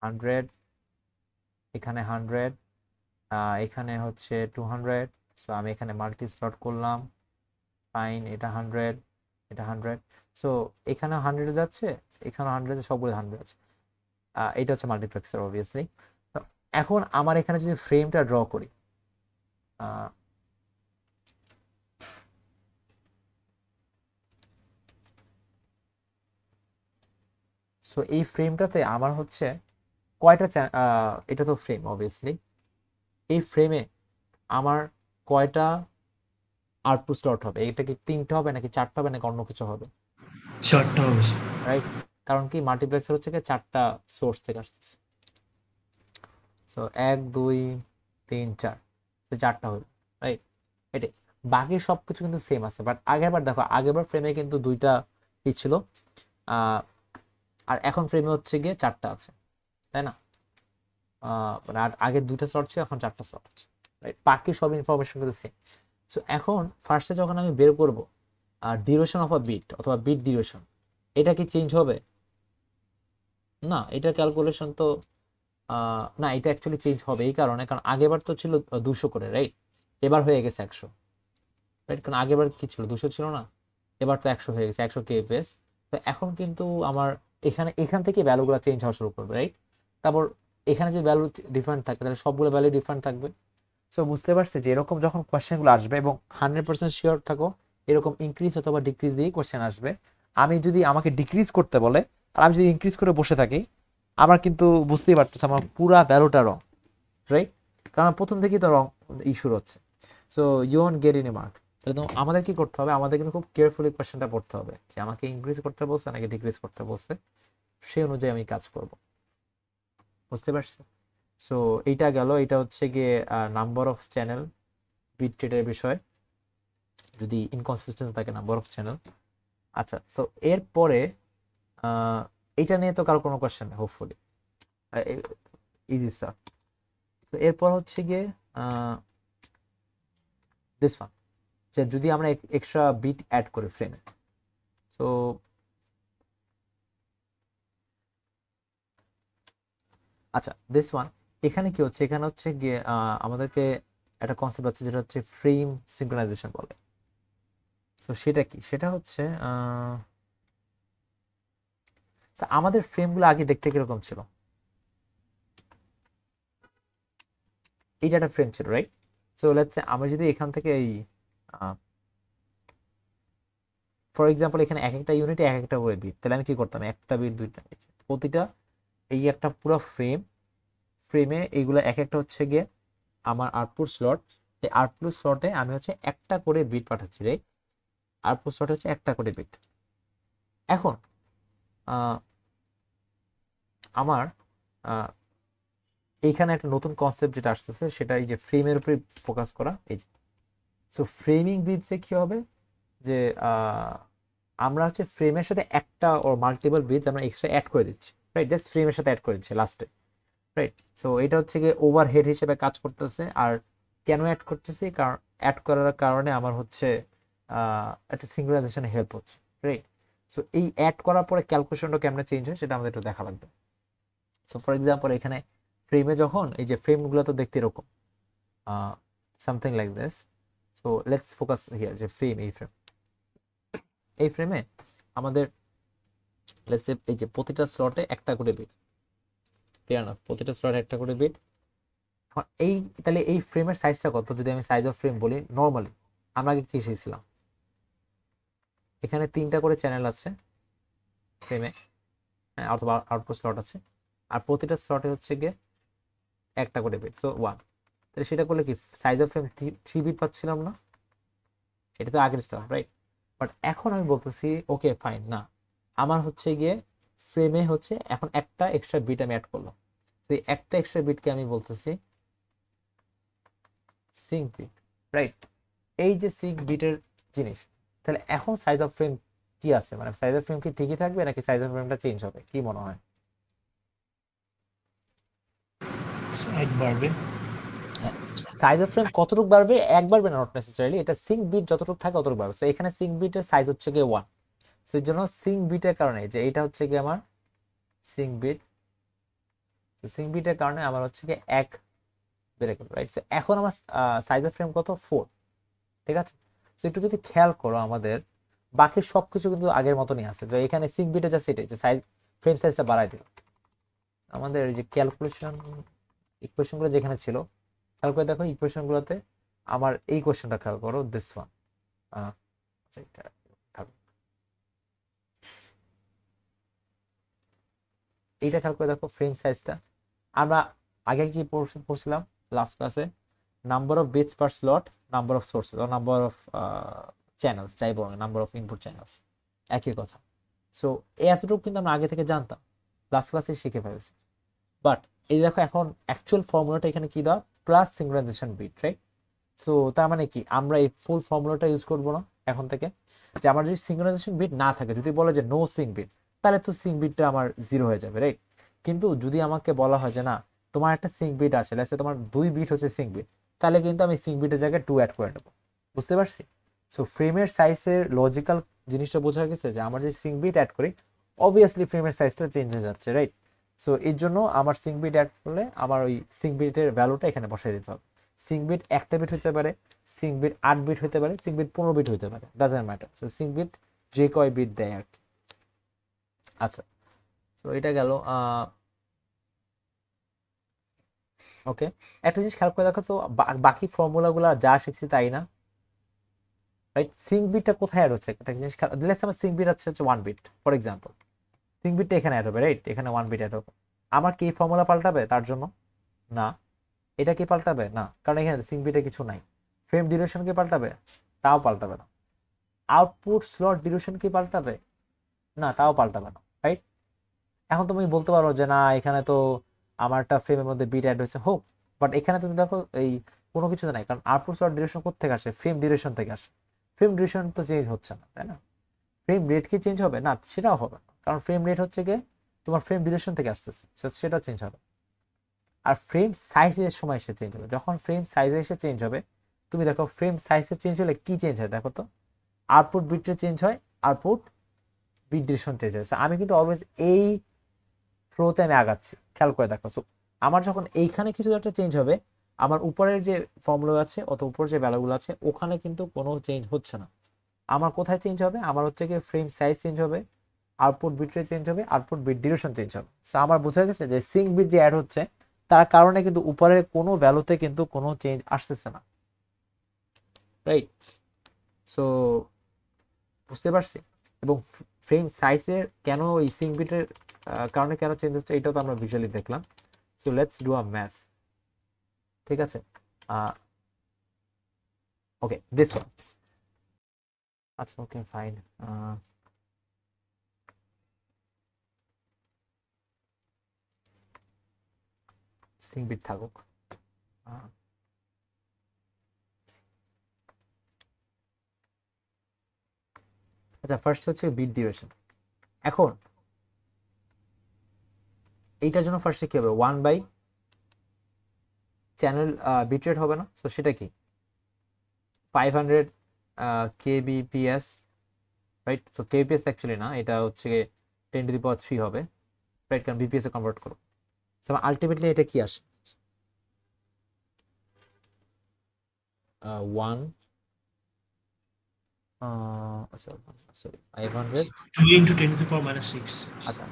হান্ড্রেড, এখানে 100, এখানে হচ্ছে 200। সো আমি এখানে মাল্টি স্লট করলাম, ফাইন, এটা 100, এটা 100। সো এখানে 100 যাচ্ছে, এখানে 100, সবগুলো 100 আছে। এটা হচ্ছে মাল্টিপ্লেক্সার অবভিয়াসলি। এখন আমার এখানে যদি ফ্রেমটা ড্র করি, সো এই ফ্রেমটাতে আমার হচ্ছে কয়টা এটা তো ফ্রেম অবভিয়াসলি, এই ফ্রেমে আমার কয়টা আউটপুট স্লট হবে? এটা কি 3টা হবে নাকি 4টা হবে নাকি অন্য কিছু হবে? 4টা হবে। রাইট, কারণ কি মাল্টিপ্লেক্সার হচ্ছে কি 4টা সোর্স থেকে আসতেছে। সো 1 2 3 4, 4টা হলো, রাইট। এটাই, বাকি সব কিছু কিন্তু সেম আছে, বাট আগেরবার দেখো, আগেরবার ফ্রেমে কিন্তু 2টা ই ছিল, আর এখন ফ্রেমে হচ্ছে গিয়ে 4টা আছে, তাই না? মানে আগে 2টা স্লট ছিল, এখন 4টা স্লট আছে, রাইট। বাকি সব ইনফরমেশন কিন্তু সেম। সো এখন ফার্স্টে যখন আমি বের করব ডিউরেশন অফ আ বিট অথবা বিট ডিউরেশন, এটা কি চেঞ্জ হবে? না, এটা ক্যালকুলেশন তো না, এটা অ্যাকচুয়ালি চেঞ্জ হবে এই কারণে, কারণ আগেরবার তো ছিল 200 করে, রাইট। এবার হয়ে গেছে 100, রাইট। কারণ আগেরবার কি ছিল, 200 ছিল না, এবার তো 100 হয়ে গেছে, 100 কেবিপিএস। তো এখন কিন্তু আমার এখান থেকে ভ্যালুগুলো চেঞ্জ হওয়া শুরু করবে, রাইট। তারপর এখানে যে ভ্যালু ডিফারেন্ট থাকে, তাহলে সবগুলো ভ্যালু ডিফারেন্ট থাকবে। সো বুঝতে পারছি যে এরকম যখন কোয়েশ্চেনগুলো আসবে, এবং 100% শিওর থাকো এরকম ইনক্রিজ অথবা ডিক্রিজ দিয়ে কোয়েশ্চেন আসবে। আমি যদি আমাকে ডিক্রিজ করতে বলে আর আমি যদি ইনক্রিজ করে বসে থাকি, আমার কিন্তু বুঝতেই পারতেছে আমার পুরা ভ্যালুটা রং, রাইট। কারণ আমার প্রথম থেকেই তো রং শুরু হচ্ছে। So you won't get any mark. তাহলে তো আমাদের কি করতে হবে, আমাদের কিন্তু খুব কেয়ারফুলি কোয়েশ্চেনটা পড়তে হবে যে আমাকে ইনক্রিজ করতে বলছে নাকি ডিক্রিজ করতে বলছে, সেই অনুযায়ী আমি কাজ করব। বুঝতে পারছি? সো এইটা গেল, এটা হচ্ছে গিয়ে নাম্বার অফ চ্যানেল বিট রেটের বিষয়, যদি ইনকনসিস্টেন্সি থাকে নাম্বার অফ চ্যানেল। আচ্ছা, সো এরপরে এইটা নিয়ে তো কারো কোনো কোয়েশ্চেন নেই হোপফুলি, ইজি স্টাফ। তো এরপর হচ্ছে গিয়ে দিস ওয়ান, যে যদি আমরা এক্সট্রা বিট অ্যাড করি ফ্রেমে। সো আচ্ছা, দিস ওয়ান, এখানে কি হচ্ছে, এখানে হচ্ছে গিয়ে আমাদেরকে একটা কনসেপ্ট আছে যেটা হচ্ছে ফ্রেম সিঙ্ক্রোনাইজেশন বলে। তো সেটা কি, সেটা হচ্ছে আমাদের ফ্রেমগুলো আগে দেখতে কিরকম ছিল, এইটা একটা ফ্রেম ছিল, রাইট। সো লেটস সে আমি যদি এখান থেকে এই ফর এক্সাম্পল এখানে এক একটা ইউনিটে এক একটা করে বিট, তাহলে আমি কি করতাম, একটা বিট, দুইটা বিট, প্রতিটা এই একটা পুরো ফ্রেমে এইগুলো এক একটা হচ্ছে গিয়ে আমার আউটপুট স্লট। এই আউটপুট স্লটে আমি হচ্ছে একটা করে বিট পাঠাচ্ছি, রে আউটপুট স্লট হচ্ছে একটা করে বিট। এখন আমার এইখানে একটা নতুন কনসেপ্ট যেটা আসতেছে, সেটা এই যে ফ্রেমের উপরে ফোকাস করা, এই যে। সো ফ্রেমিং বিটসে কি হবে, যে আমরা হচ্ছে ফ্রেমের সাথে একটা ওর মাল্টিপল বিটস আমরা এক্সট্রা অ্যাড করে দিচ্ছি, রাইট। জাস্ট ফ্রেমের সাথে অ্যাড করে দিচ্ছি লাস্টে, রাইট। সো এটা হচ্ছে গিয়ে ওভারহেড হিসেবে কাজ করতেছে। আর কেন অ্যাড করতেছি, কারণ অ্যাড করার কারণে আমার হচ্ছে একটা সিঙ্ক্রোনাইজেশনে হেল্প হচ্ছে, রাইট। সো এই অ্যাড করার পরে ক্যালকুলেশনটা কেমনে চেঞ্জ হয় সেটা আমাদের একটু দেখা লাগবে। সো ফর এক্সাম্পল এখানে ফ্রেমে যখন এই যে ফ্রেমগুলো তো দেখতে এরকম something like this. So let's focus here, যে ফ্রেম, এই ফ্রেমে আমাদের লেটস সে এই যে প্রতিটা স্লটে একটা করে বিট, ক্লিয়ার না, প্রতিটা স্লটে একটা করে বিট। এই তাহলে এই ফ্রেমের সাইজটা কত, যদি আমি সাইজ অফ ফ্রেম বলি, নর্মালি আমরা আগে কি শিখছিলাম, এখানে 3টা করে চ্যানেল আছে ফ্রেমে, অথবা আউটপুট স্লট আছে, আর প্রতিটা স্লটে হচ্ছে গিয়ে একটা করে বিট, সো 1। তাহলে সেটা করলে কি সাইজ অফ ফ্রেম 3 বিট পাচ্ছিলাম না? এটা তো আগের স্টাফ, রাইট। বাট এখন আমি বলতেছি ওকে ফাইন, না, আমার হচ্ছে গিয়ে ফ্রেমে হচ্ছে এখন একটা এক্সট্রা বিট আমি অ্যাড করলাম। তো এই একটা এক্সট্রা বিটকে আমি বলতেছি সিঙ্ক বিট, রাইট। এই যে সিঙ্ক বিটের জিনিস, তাহলে এখন সাইজ অফ ফ্রেম কি আছে, মানে সাইজ অফ ফ্রেম কি ঠিকই থাকবে নাকি সাইজ অফ ফ্রেমটা চেঞ্জ হবে, কি মনে হয়? এক বাড়বে। সাইজ অফ ফ্রেম কতটুকু বাড়বে, এক বাড়বে না, নট নেসেসারিলি, এটা সিঙ্ক বিট যতটুকু থাকে ততটুকু বাড়বে। তো এখানে সিঙ্ক বিটের সাইজ হচ্ছে গিয়ে 1। সো এর জন্য সিঙ্ক বিটের কারণে, যে এটা হচ্ছে গিয়ে আমার সিঙ্ক বিট, তো সিঙ্ক বিটের কারণে আমার হচ্ছে গিয়ে 1 বেড়ে গেল, রাইট। এখন আমার সাইজ অফ ফ্রেম কত, 4, ঠিক আছে। তো একটু যদি খেয়াল করো, আমাদের বাকি সবকিছু কিন্তু আগের মতনই আছে, তো এখানে সিঙ্ক বিটে জাস্ট এটাই যে সাইজ, ফ্রেম সাইজটা বাড়াই দিল। আমাদের এই যে ক্যালকুলেশন ইকুয়েশনগুলো যেখানে ছিল, খেয়াল করে দেখো ইকুয়েশনগুলোতে আমার এই কোয়েশ্চেনটা খেয়াল করো, দিস ওয়ান, এটা থাকুক, এইটা খেয়াল করে দেখো ফ্রেম সাইজটা। আমরা আগে কি পড়ছিলাম লাস্ট ক্লাসে, number of bits per slot, number of sources or number of channels, যাই বলেন, নাম্বার অফ ইনপুট চ্যানেলস, একই কথা। সো এই এতটুকু কিন্তু আমরা আগে থেকে জানতাম, ক্লাসে শিখে ফেলেছি। বাট এই দেখো এখন অ্যাকচুয়াল ফর্মুলাটা এখানে কি দেওয়া, plus synchronization bit, right? So তার মানে কি আমরা এই ফুল ফর্মুলাটা ইউজ করবো না এখন থেকে। যে আমার যদি সিঙ্ক্রোনাইজেশন বিট না থাকে, যদি বলে যে নো সিঙ্ক বিট, তাহলে তো সিঙ্ক বিটটা আমার 0 হয়ে যাবে, রাইট? কিন্তু যদি আমাকে বলা হয় যে না, তোমার একটা সিঙ্ক বিট আছে, লেটস সে তোমার 2 বিট হচ্ছে সিঙ্ক বিট, তাহলে কিন্তু আমি সিঙ্ক বিটের জায়গায় 2 অ্যাড করে নেবো। বুঝতে পারছি? সো ফ্রেমের সাইজের লজিক্যাল জিনিসটা বোঝা গেছে, যে আমরা যদি সিঙ্ক বিট অ্যাড করি, অবভিয়াসলি ফ্রেমের সাইজটা চেঞ্জ হয়ে যাচ্ছে, রাইট? সো এর জন্য আমার সিঙ্ক বিট অ্যাড করলে আমার ওই সিঙ্ক বিটের ভ্যালুটা এখানে বসাই দিতে হবে। সিঙ্ক বিট 1টা বিট হতে পারে, সিঙ্ক বিট 8 বিট হতে পারে, সিঙ্ক বিট 15 বিট হতে পারে, doesn't matter. So sync bit যে কয় বিট দেয় আর কি। আচ্ছা, তো এটা গেল। ওকে, একটা জিনিস খেয়াল করে দেখো তো, বাকি ফর্মুলাগুলো যা শিখছি তাই না, রাইট? সিঙ্ক বিটটা কোথায় অ্যাড হচ্ছে একটা জিনিস খেয়াল, লেটস আমার সিঙ্ক বিট হচ্ছে 1 বিট ফর এক্সাম্পল, সিঙ্ক বিটটা এখানে অ্যাড হবে, রাইট? এখানে 1 বিট অ্যাড হবে। আমার কি ফর্মুলা পাল্টাবে তার জন্য? না। এটা কি পাল্টাবে? না, কারণ এখানে সিঙ্ক বিটে কিছু নাই। ফ্রেম ডিউরেশন কি পাল্টাবে? তাও পাল্টাবে না। আউটপুট স্লট ডিউরেশন কি পাল্টাবে? না, তাও পাল্টাবে না, রাইট? এখন তুমি বলতে পারো যে না, এখানে তো আমার একটা ফ্রেমের মধ্যে বিট অ্যাড হয়েছে, হোক, বাট এখানে তুমি দেখো এই কোনো কিছু নাই, কারণ আউটপুট স্লট ডিউরেশন কোথেকে আসে? ফ্রেম ডিউরেশন থেকে আসে। ফ্রেম ডিউরেশন তো চেঞ্জ হচ্ছে না, তাই না? ফ্রেম রেট কি চেঞ্জ হবে? না, সেটাও হবে না, কারণ ফ্রেম রেট হচ্ছে গিয়ে তোমার ফ্রেম ডিউরেশন থেকে আসতেছে, সেটা চেঞ্জ হবে। আর ফ্রেম সাইজের সময় এসে চেঞ্জ হবে, যখন ফ্রেম সাইজে এসে চেঞ্জ হবে, তুমি দেখো ফ্রেম সাইজে চেঞ্জ হলে কি চেঞ্জ হয় দেখো তো, আউটপুট বিটে চেঞ্জ হয়, আউটপুট বিট ডিউরেশন চেঞ্জ হয়। আমি কিন্তু অলওয়েজ এই ফ্লোতে আমি আগাচ্ছি, খেয়াল করে দেখো। সো আমার যখন এইখানে কিছু একটা চেঞ্জ হবে, আমার উপরের যে ফর্মুলা আছে অথবা উপরের যে ভ্যালুগুলো আছে ওখানে কিন্তু কোনো চেঞ্জ হচ্ছে না। আমার কোথায় চেঞ্জ হবে? আমার হচ্ছে কি ফ্রেম সাইজ চেঞ্জ হবে, আউটপুট বিট রেট চেঞ্জ হবে, আউটপুট বিট ডিউরেশন চেঞ্জ হবে। সো আমার বোঝা গেছে যে সিঙ্ক বিট যে অ্যাড হচ্ছে তার কারণে কিন্তু উপরের কোনো ভ্যালুতে কিন্তু কোনো চেঞ্জ আসতেছে না, রাইট? সো বুঝতে পারছি। এবং ফ্রেম সাইজের কেন এই সিঙ্ক বিটের কারণে কেন চেঞ্জ হচ্ছে এটাও তো আমরা ভিজুয়ালি দেখলাম। So let's do a math, ঠিক আছে? ওকে, দিস ওয়ান। আচ্ছা, ওকে, ফাইন। সিঙ্ক বিট থাকুক। আচ্ছা, ফার্স্ট হচ্ছে বিট ডিউরেশন। এখন এইটার জন্য ফার্স্টে কি হবে? 1 বাই চ্যানেল বিট রেট হবে না? তো সেটা কি 500 kbps, right? So kbps actually না, এটা হচ্ছে 10⁻³ হবে, রাইট? কারণ বিপিএস এ কনভার্ট করো। সো আলটিমেটলি এটা কি আসে? 1 আচ্ছা, sorry, 500, 2 into 10 to the power minus 6. আচ্ছা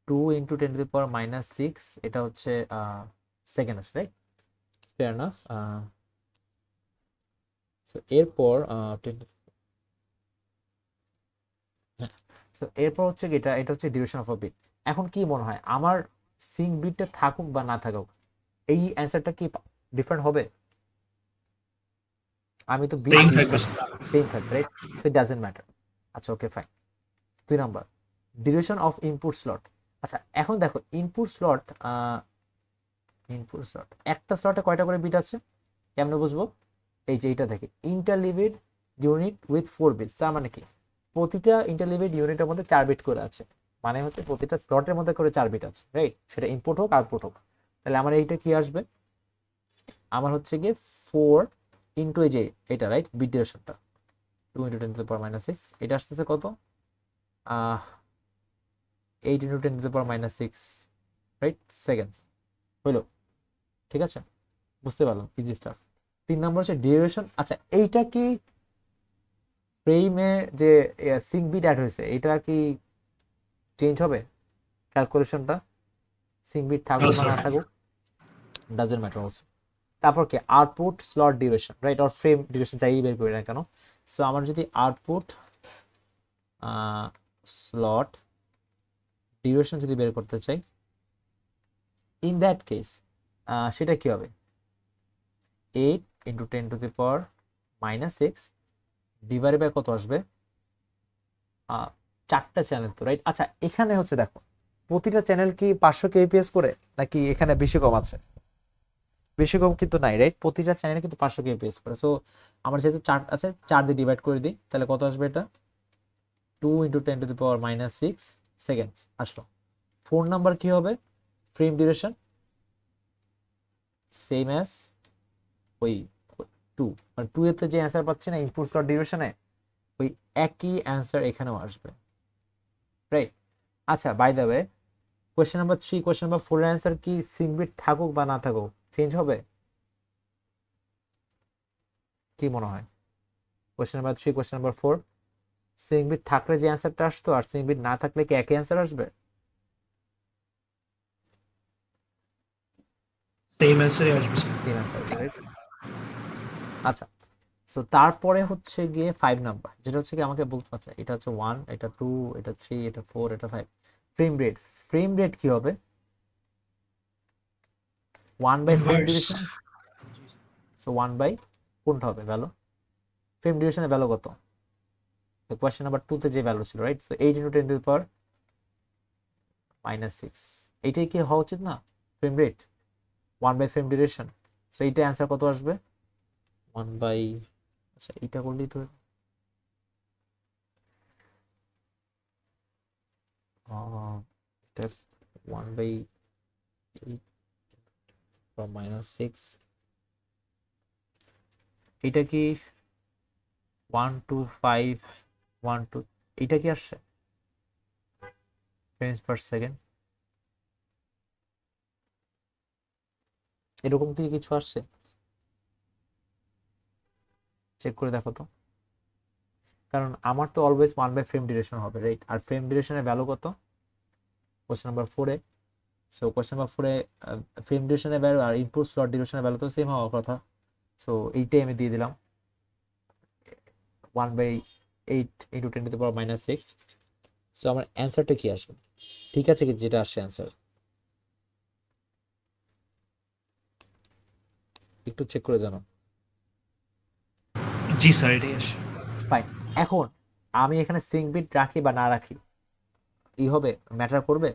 2 ইন্টু 10⁻⁻6, এটা হচ্ছে সেকেন্ড আসে, রাইট? Fair enough. সো এরপর এরপর হচ্ছে কি, এটা হচ্ছে ডিউরেশন অফ আ বিট। এখন কি মনে হয় আমার সিঙ্ক বিটটা থাকুক বা না থাকুক, এই অ্যান্সারটা কি ডিফারেন্ট হবে? আমি তো বিট Same দিয়েছি, থাকবে। সেম থাকবে, right? So it doesn't matter. আচ্ছা, okay, fine. 2 number, duration of input slot. আচ্ছা, এখন দেখো ইনপুট স্লট একটা স্লটে কয়টা করে বিট আছে কেমনে বুঝবো? এই যে এইটা দেখে, ইন্টারলিভেড ইউনিট উইথ 4 বিটস। তার মানে কি প্রতিটা ইন্টারলিভেড ইউনিটের মধ্যে 4 বিট করে আছে, মানে হচ্ছে প্রতিটা স্লটের মধ্যে করে 4 বিট আছে, রাইট? সেটা ইনপুট হোক আউটপুট হোক। তাহলে আমার এইটা কি আসবে? আমার হচ্ছে গিয়ে 4 ইন্টু এই যে এটা, রাইট, বিট ডিউরেশনটা 2 ইন্টু 10⁻⁻6, এটা আসতেছে কত? 8 ইন্টু 10⁻⁻6, রাইট, সেকেন্ডস হইলো, ঠিক আছে? বুঝতে পারলাম, ইজি স্টাফ। 3 নম্বর হচ্ছে ডিউরেশন। আচ্ছা, এইটা কি ফ্রেমে যে সিঙ্ক বিট অ্যাড হয়েছে এটা কি চেঞ্জ হবে ক্যালকুলেশনটা? সিঙ্ক বিট থাকুক বা না থাকুক, ডাজন্ট ম্যাটার অলসো। তারপর কি output slot duration, right, or frame duration যাই বের করি না কেন। সো আমার যদি আউটপুট স্লট ডিউরেশন যদি বের করতে চাই, ইন দ্যাট কেস সেটা কি হবে? 8 into 10 to the power -6 divided by কত আসবে, 4টা চ্যানেল তো, রাইট? আচ্ছা এখানে হচ্ছে দেখো প্রতিটা চ্যানেল কি 500 কেবিপিএস করে, নাকি এখানে বেশি কম আছে? বেশি কম কিন্তু নাই, রাইট? প্রতিটা চ্যানেলে কিন্তু 500 কেবিপিএস করে। সো আমার যেহেতু 4 আছে, 4 দিয়ে ডিভাইড করে দিই, তাহলে কত আসবে এটা, 2 into 10 to the power -6 seconds আসলো। 4 নাম্বার কি হবে, ফ্রেম ডিউরেশন সেম অ্যাজ ওই 2, মানে 2 এতে যে অ্যান্সার পাচ্ছি না ইনপুট স্লট ডিউরেশনে, ওই একই অ্যান্সার এখানেও আসবে, রাইট? আচ্ছা by the way, question number 3 question number 4 এর অ্যান্সার কি সিঙ্গবিট থাকুক বা না থাকুক চেঞ্জ হবে? কি মনে হয়? কোয়েশ্চেন নাম্বার 3 কোয়েশ্চেন নাম্বার 4 সিঙ্গবিট থাকলে যে অ্যান্সারটা আসতো আর সিঙ্গবিট না থাকলে কি একই অ্যান্সার আসবে? সেম অ্যান্সারই আসবে স্যার। Same answer, right? আচ্ছা সো তারপরে হচ্ছে গিয়ে 5 নাম্বার, যেটা হচ্ছে কি আমাকে বলতে পারছে এটা হচ্ছে 1, এটা 2, এটা 3, এটা 4, এটা 5। ফ্রেম রেট, ফ্রেম রেট কি হবে, 1 by frame inverse. Duration. So 1 by কোনটা হবে ভ্যালু, ফ্রেম ডিউরেশনের ভ্যালু কত, কোয়েশ্চেন নাম্বার 2 তে যে ভ্যালু ছিল, right? So 8 into 10 to the power -6, এইটাই কি হওয়া উচিত না frame rate, 1 by frame duration. So এইটা অ্যান্সার কত আসবে, 1 বাই, আচ্ছা এইটা করলেই তো এটা 1 বাই 8 -6, এটা কি 1 2 5 1 2, এটা কি আসছে ফ্রেমস পার সেকেন্ড, এরকম কি কিছু আসছে? চেক করে দেখো তো, কারণ আমার তো অলওয়েজ 1 বাই ফ্রেম ডিউরেশন হবে, রাইট? আর ফ্রেম ডিউরেশনের ভ্যালু কত কোশ্চেন নাম্বার 4 এ? সো কোশ্চেন নাম্বার 4 এ ফ্রেম ডিউরেশনের ভ্যালু আর ইনপুট স্লট ডিউরেশনের ভ্যালু তো সেম হওয়ার কথা। সো এইটাই আমি দিয়ে দিলাম 1 by 8 into 10 to the power -6। So আমার অ্যান্সারটা কি আসবে, ঠিক আছে কি যেটা আসছে অ্যান্সার, একটু চেক করে জানো। জি স্যার, এটাই আসে। ফাইন, এখন আমি এখানে সিঙ্ক বিট রাখি বা না রাখি ই হবে, ম্যাটার করবে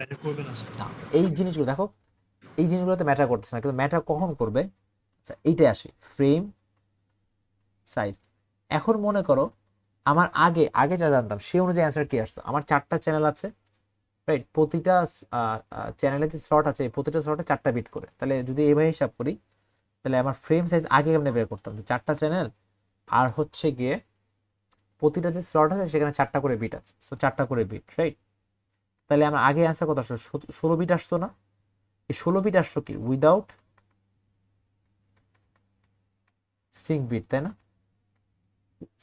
এটা করবে না স্যার। না? এই জিনিসগুলো দেখো, এই জিনিসগুলোতে ম্যাটার করতেছে না, কিন্তু ম্যাটার কখন করবে, আচ্ছা এইটাই আসি ফ্রেম সাইজ। এখন মনে করো আমার আগে আগে যা জানতাম সেই অনুযায়ী অ্যান্সার কি আসতো, আমার 4টা চ্যানেল আছে, রাইট? প্রতিটা চ্যানেলে যে স্লট আছে প্রতিটা স্লটে 4টা বিট করে, তাহলে যদি এইভাবে হিসাব করি তাহলে আমার ফ্রেম সাইজ আগে এমনি বের করতাম যে 4টা চ্যানেল আর হচ্ছে গিয়ে প্রতিটা যে স্লট আছে সেখানে 4টা করে বিট আছে, সো 4টা করে বিট, রাইট? তাহলে আমার আগে অ্যান্সার কত আসতো, 16 বিট আসতো না? এই 16 বিট আসতো কি উইদাউট সিঙ্ক বিট, তাই না?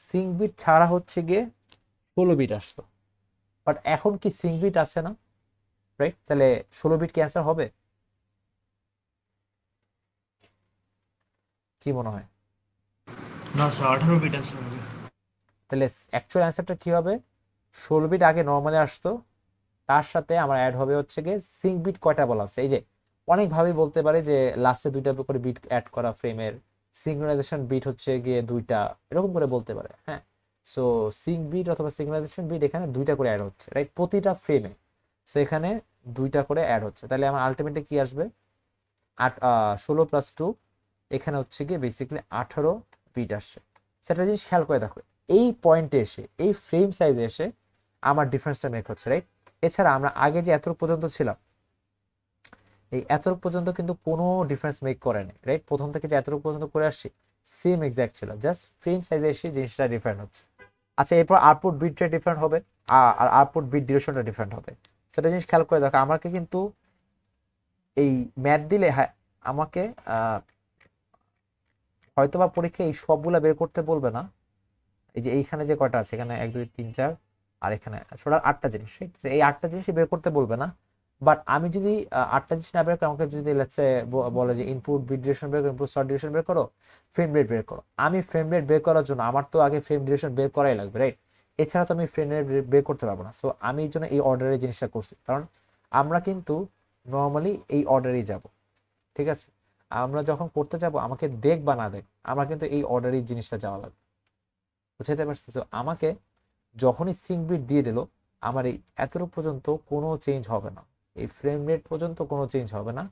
সিঙ্ক বিট ছাড়া হচ্ছে গিয়ে 16 বিট আসতো, বাট এখন কি সিঙ্ক বিট আছে না, রাইট? তাহলে 16 বিট কি অ্যান্সার হবে, কি মনে হয়? না স্যার, 18 বিট অ্যান্সার হবে। তাহলে অ্যাকচুয়াল অ্যান্সারটা কি হবে, 16 বিট আগে নর্মালি আসতো, তার সাথে আমার অ্যাড হবে হচ্ছে গিয়ে সিঙ্ক বিট কয়টা বলা হচ্ছে, এই যে অনেকভাবেই বলতে পারে যে লাস্টে 2টা করে বিট অ্যাড করা ফ্রেমের, সিঙ্ক্রোনাইজেশন বিট হচ্ছে গিয়ে 2টা, এরকম করে বলতে পারে, হ্যাঁ? সো সিঙ্ক বিট অথবা সিঙ্ক্রোনাইজেশন বিট এখানে 2টা করে অ্যাড হচ্ছে, রাইট? প্রতিটা ফ্রেমে, সো এখানে 2টা করে অ্যাড হচ্ছে, তাহলে আমার আলটিমেটলি কি আসবে, 16 প্লাস 2, এখানে হচ্ছে গিয়ে বেসিক্যালি 18 বিট আসছে। সেটা জিনিস খেয়াল করে দেখো, এই পয়েন্টে এসে এই ফ্রেম সাইজে এসে আমার ডিফারেন্সটা মেক হচ্ছে, রাইট? এছাড়া আমরা আগে যে এতটুকু পর্যন্ত ছিলাম, এই এতটুকু পর্যন্ত কিন্তু কোনো ডিফারেন্স মেক করেনি, রাইট? প্রথম থেকে যে এতটুকু পর্যন্ত করে আসছি সেম এক্সাক্ট ছিল, জাস্ট ফ্রেম সাইজে এসে জিনিসটা ডিফারেন্ট হচ্ছে। আচ্ছা এরপর আউটপুট বিট রেট ডিফারেন্ট হবে, আর আউটপুট বিট ডিউরেশনটা ডিফারেন্ট হবে। সেটা জিনিস খেয়াল করে দেখো, আমাকে কিন্তু এই ম্যাথ দিলে, হ্যাঁ আমাকে হয়তোবা পরীক্ষায় এই সবগুলা বের করতে বলবে না, এই যে এইখানে যে কয়টা আছে, এখানে 1 2 3 4 আর এখানে টোটাল 8টা জিনিস, ঠিক আছে? এই 8টা জিনিসই বের করতে বলবে না, বাট আমি যদি 8টা জিনিস না বের করি, আমাকে যদি লেটস বলে যে ইনপুট বিট ডিউরেশন বের করো, ইনপুট শর্ট ডিউরেশন বের করো, ফ্রেম রেট বের করো, আমি ফ্রেম রেট বের করার জন্য আমার তো আগে ফ্রেম ডিউরেশন বের করাই লাগবে, রাইট? এছাড়া তো আমি ফ্রেম রেট বের করতে পারবো না। সো আমি এই জন্য এই অর্ডারে জিনিসটা করছি, কারণ আমরা কিন্তু নর্মালি এই অর্ডারেই যাব, ঠিক আছে? আমরা যখন করতে যাব আমাকে দেখ বা না দেখ, আমার কিন্তু এই অর্ডারেই জিনিসটা যাওয়া লাগবে, বুঝতে পারছি? তো আমাকে যখনই সিঙ্ক বিট দিয়ে দিল, আমার এই এতটুকু পর্যন্ত কোনো চেঞ্জ হবে না, এই ফ্রেম রেট পর্যন্ত কোনো চেঞ্জ হবে না,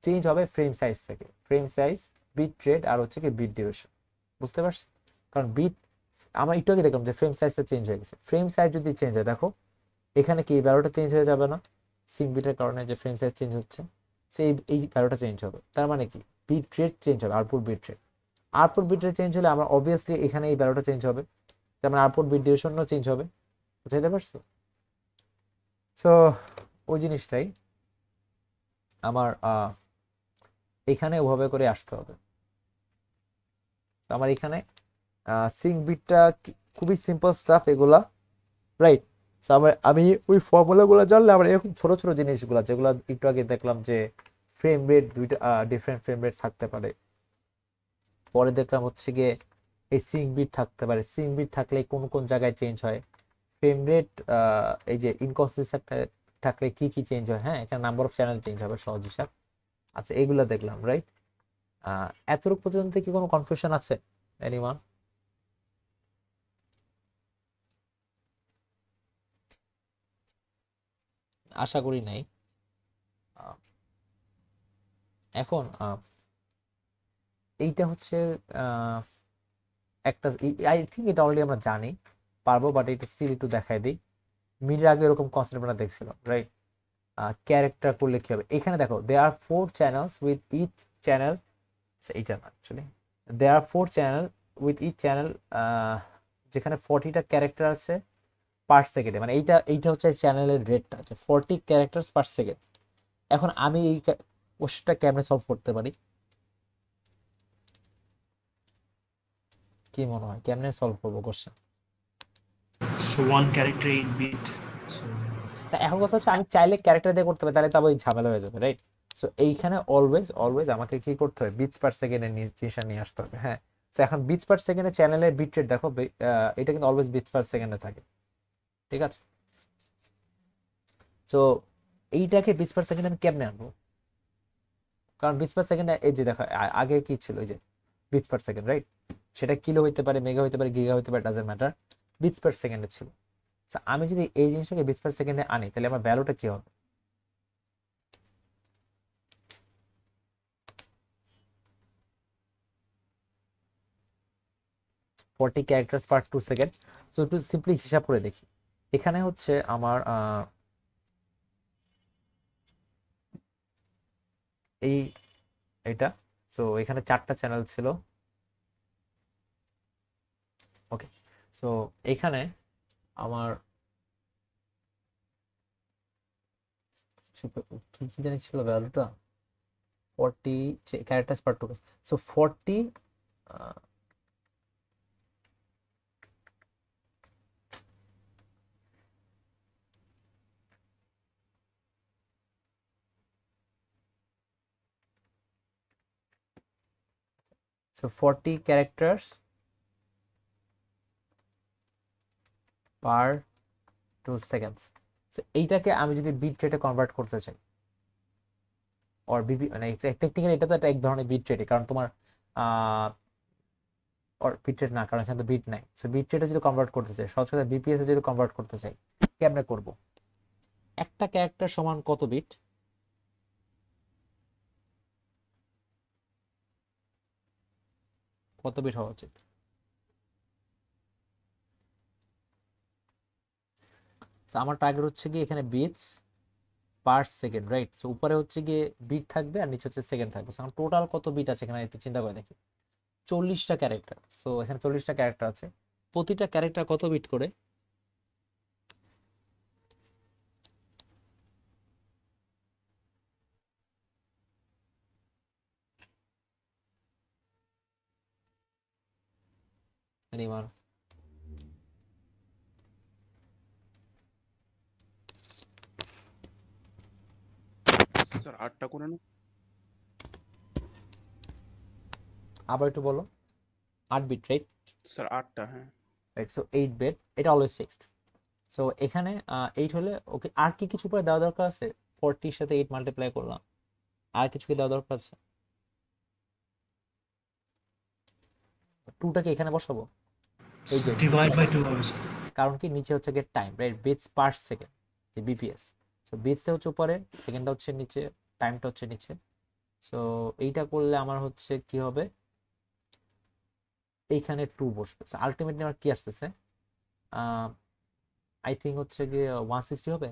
চেঞ্জ হবে ফ্রেম সাইজ থেকে, ফ্রেম সাইজ, বিট রেট আর হচ্ছে কি বিট ডিউরেশন, বুঝতে পারছি? কারণ বিট আমরা একটু আগে দেখলাম যে ফ্রেম সাইজটা চেঞ্জ হয়ে গেছে, ফ্রেম সাইজ যদি চেঞ্জ হয় দেখো এখানে কি ভ্যালুটা চেঞ্জ হয়ে যাবে না? সিঙ্ক বিটের কারণে যে ফ্রেম সাইজ চেঞ্জ হচ্ছে, সেই এই ভ্যালুটা চেঞ্জ হবে, তার মানে কি বিট রেট চেঞ্জ হবে, output bit rate, output bit rate change হলে আমার অবভিয়াসলি এখানে এই ভ্যালুটা চেঞ্জ হবে, তার মানে আউটপুট বিট ডিউরেশনও চেঞ্জ হবে, বুঝতে পারছো? সো ওই জিনিসটাই আমার এখানে ওভাবে করে আসতে হবে। তো আমার এখানে সিঙ্ক বিটটা খুবই সিম্পল স্টাফ এগুলা, রাইট? সো আমি ওই ফর্মুলাগুলো জানলে আমার এরকম ছোট ছোট জিনিসগুলো যেগুলো একটু আগে দেখলাম যে ফ্রেম রেট দুইটা ডিফারেন্ট ফ্রেম রেট থাকতে পারে, পরে দেখলাম হচ্ছে গিয়ে এই সিঙ্ক বিট থাকতে পারে, সিঙ্ক বিট থাকলে কোন কোন জায়গায় চেঞ্জ হয়, ফ্রেম রেট এই যে ইনকনসিস্টেন্ট থাকলে কি কি চেঞ্জ হয়, হ্যাঁ এখানে নাম্বার অফ চ্যানেল চেঞ্জ হবে, সহজ হিসাব। আচ্ছা এগুলা দেখলাম, রাইট? এতটুকু পর্যন্ত কি কোনো কনফিউশন আছে এনিওয়ান? আশা করি নাই। আহ, এখন এইটা হচ্ছে আহ, একটা, আই থিঙ্ক এটা অলরেডি আমরা জানি পারবো, বাট এটা স্টিল একটু দেখাই দিই। মিডিয়ার আগে এরকম কনসেপ্ট আমরা দেখছিলাম, রাইট? ক্যারেক্টার করলে কি হবে, এখানে দেখো they are 4 channels with each channel, এইটা না actually, they are 4 channel with each channel, যেখানে 40টা ক্যারেক্টার আছে পার সেকেন্ডে, মানে এইটা এইটা হচ্ছে চ্যানেলের রেটটা আছে 40 ক্যারেক্টার্স পার সেকেন্ড। এখন আমি এই কোশ্চেনটা কেমনে সলভ করতে পারি, কি মনে হয় কেমনে সলভ করবো question? So one character 8 bit. So এখন কথা হচ্ছে আমি চাইলে ক্যারেক্টার দিয়ে করতে পারি, তাহলে তো আবার ঝামেলা হয়ে যাবে, রাইট? সো এইখানে অলওয়েজ অলওয়েজ আমাকে কি করতে হবে, বিটস পার সেকেন্ডের জিনিসটা নিয়ে আসতে হবে, হ্যাঁ। সো এখন বিটস পার সেকেন্ডে চ্যানেলের বিট রেট দেখো, এটা কিন্তু অলওয়েজ বিটস পার সেকেন্ডে থাকে, ঠিক আছে? সো এইটাকে বিটস পার সেকেন্ড আমি কেমনে আনবো? কারণ বিটস পার সেকেন্ডে এই যে দেখো আগে কি ছিল, এই যে বিটস পার সেকেন্ড, রাইট? সেটা কিলো হইতে পারে, মেগা হইতে পারে, গিগা হইতে পারে, ডাজন্ট ম্যাটার, বিটস পার সেকেন্ডে ছিল। আমি যদি এই জিনিসটাকে বিটস পার সেকেন্ডে আনি তাহলে আমার ভ্যালুটা কি হবে? ফর্টি ক্যারেক্টার্স পার 2 সেকেন্ড। সো একটু সিম্পলি হিসাব করে দেখি, এখানে হচ্ছে আমার এই এটা, সো এখানে 4টা চ্যানেল ছিল, ওকে। সো এখানে আমার কি কি জানি ছিল ভ্যালুটা, 40 ক্যারেক্টার্স পার 2, সো 40, সো 40 ক্যারেক্টার্স পার 2 সেকেন্ডস। সো এইটাকে আমি যদি বিট রেটে কনভার্ট করতে চাই, অর বিপি মানে টেকনিক্যালি এটা তো একটা এক ধরনের বিট রেটে, কারণ তোমার অর বিট রেট না, কারণ এখানে তো বিট নাই। সো বিট রেটে যদি কনভার্ট করতে চাই, সহজ কথা বিপিএস এ যদি কনভার্ট করতে চাই, কেমনে করব? একটা ক্যারেক্টার সমান কত বিট? কত বিট হওয়া উচিত? আমার টার্গেট হচ্ছে কি এখানে bits per second, right? So উপরে হচ্ছে গিয়ে বিট থাকবে আর নিচে হচ্ছে সেকেন্ড থাকবে। সো টোটাল কত বিট আছে এখানে একটু চিন্তা করে দেখি, 40টা ক্যারেক্টার। সো এখানে 40টা ক্যারেক্টার আছে, প্রতিটা ক্যারেক্টার কত বিট করে? Anyone? স্যার 8টা করে না? আবার একটু বলো। 8 বিট, রাইট? স্যার 8টা, হ্যাঁ। রাইট, সো 8 বিট, এটা অলওয়েজ ফিক্সড। সো এখানে 8 হলে ওকে, আর কি কিছু পরে দেওয়া দরকার আছে? 40 সাথে 8 মাল্টিপ্লাই করলাম, আর কিছু কি দেওয়া দরকার আছে? 2টাকে এখানে বসাবো, এই যে ডিভাইড বাই 2 হবে স্যার। কারণ কি নিচে হচ্ছে গিয়ে time, right, bits per second, যে বিপিএস। সো বিটসটা হচ্ছে উপরে, সেকেন্ডটা হচ্ছে নিচে, টাইমটা হচ্ছে নিচে। সো এইটা করলে আমার হচ্ছে কি হবে, এইখানে 2 বসবে। সো আলটিমেটলি আমার কি আসতেছে, আই থিঙ্ক হচ্ছে গিয়ে 160 হবে।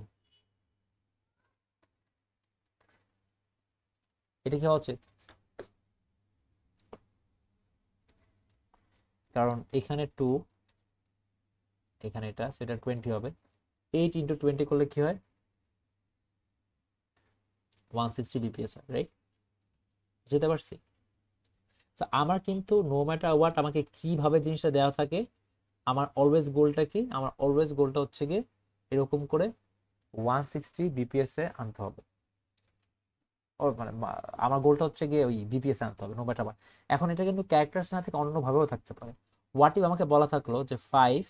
এটা কি হওয়া উচিত? কারণ এখানে 2, এখানে এটা, সেটা 20 হবে। 8 ইন্টু 20 করলে কি হয়, 160 বিপিএস হয়, রাইট? বুঝতে পারছি? তো আমার কিন্তু নো ম্যাটার হোয়াট আমাকে কিভাবে জিনিসটা দেওয়া থাকে, আমার অলওয়েজ গোলটা কি, আমার অলওয়েজ গোলটা হচ্ছে গিয়ে এরকম করে 160 বিপিএস এ আনতে হবে। মানে আমার গোলটা হচ্ছে গিয়ে ওই বিপিএস আনতে হবে নো ম্যাটার হোয়াট। এখন এটা কিন্তু ক্যারেক্টার্স না থেকে অন্যভাবেও থাকতে পারে। হোয়াট ইফ আমাকে বলা থাকলো যে 5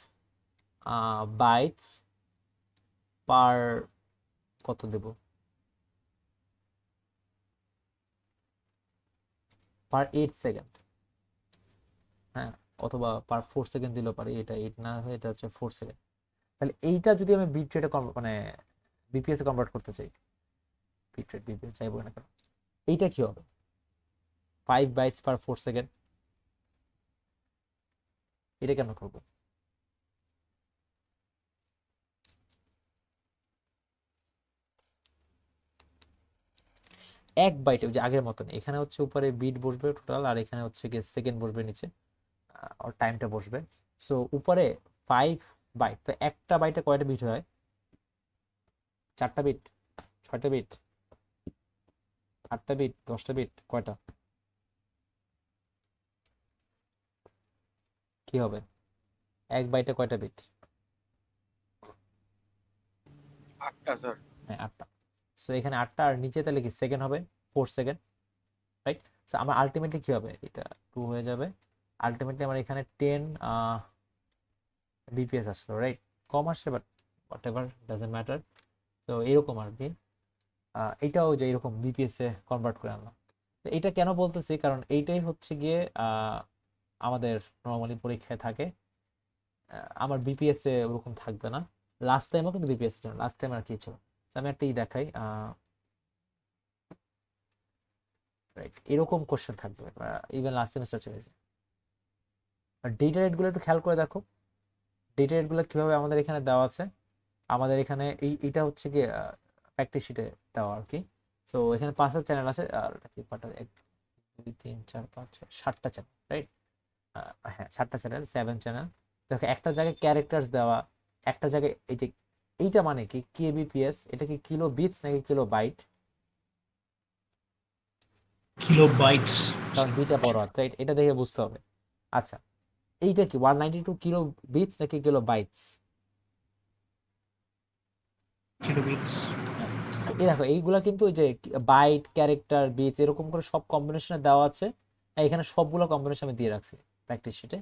বাইটস পার, কত দেব, পার 8 সেকেন্ড, হ্যাঁ, অথবা পার 4 সেকেন্ড দিলেও পারে, এটা 8 না হয়ে এটা হচ্ছে 4 সেকেন্ড। তাহলে এইটা যদি আমি বিট রেটে মানে বিপিএস এ কনভার্ট করতে চাই, বিট রেট বিপিএস চাইবো না কেন, এইটা কি হবে, 5 বাইটস পার 4 সেকেন্ড, এটা কেন করবো? এক বাইটে যে আগের মতন, এখানে হচ্ছে উপরে বিট বসবে টোটাল, আর এখানে হচ্ছে গিয়ে সেকেন্ড বসবে নিচে, আর টাইমটা বসবে। সো উপরে 5 বাইট, তো একটা বাইটে কয়টা বিট হয়, 4টা বিট, 6টা বিট, 8টা বিট, 10টা বিট, কয়টা কি হবে, এক বাইটে কয়টা বিট? 8টা স্যার। হ্যাঁ 8টা। সো এখানে 8টা, আর নিচে তাহলে কি সেকেন্ড হবে 4 সেকেন্ড, রাইট? সো আমার আলটিমেটলি কি হবে, এটা 2 হয়ে যাবে। আলটিমেটলি আমার এখানে 10 বিপিএস আসলো, রাইট? কম আসছে but what ever, doesn't matter. তো এরকম আর কি, এটাও যে এরকম বিপিএস এ কনভার্ট করে আনলাম। তো এটা কেন বলতেছি, কারণ এইটাই হচ্ছে গিয়ে আমাদের নর্মালি পরীক্ষায় থাকে। আমার বিপিএস এ ওরকম থাকবে না, লাস্ট টাইমও কিন্তু বিপিএস ছিল, লাস্ট টাইম আর কি ছিল। তো আমি একটা দেখাই, রাইট, এরকম কোশ্চেন থাকবে, ইভেন লাস্ট সেমিস্টার চলে যায়। আর ডেটা রেটগুলো একটু খেয়াল করে দেখো, ডেটা রেটগুলো কিভাবে আমাদের এখানে দেওয়া আছে। আমাদের এখানে এইটা হচ্ছে কি প্র্যাকটিস শিটে দেওয়া আর কি। সো এখানে 5টা চ্যানেল আছে, আর কি কটা, 1 2 3 4 5 6 7টা চ্যানেল, রাইট? হ্যাঁ 7টা চ্যানেল, 7 চ্যানেল। দেখো একটা জায়গায় ক্যারেক্টার্স দেওয়া, একটা জায়গায় এই যে এইটা মানে কি কেবিপিএস, এটা কি কিলো বিটস নাকি কিলো বাইট? Kilobytes. কারণ দুইটা বড় আছে, রাইট? এটা দেখে বুঝতে হবে। আচ্ছা, এইটা কি 192 কিলো বিটস নাকি কিলো বাইটস? Kilobits. এই দেখো এইগুলা কিন্তু ওই যে বাইট, ক্যারেক্টার, বিটস এরকম করে সব কম্বিনেশনে দেওয়া আছে। এখানে সবগুলো কম্বিনেশন আমি দিয়ে রাখছি প্র্যাকটিস শিটে,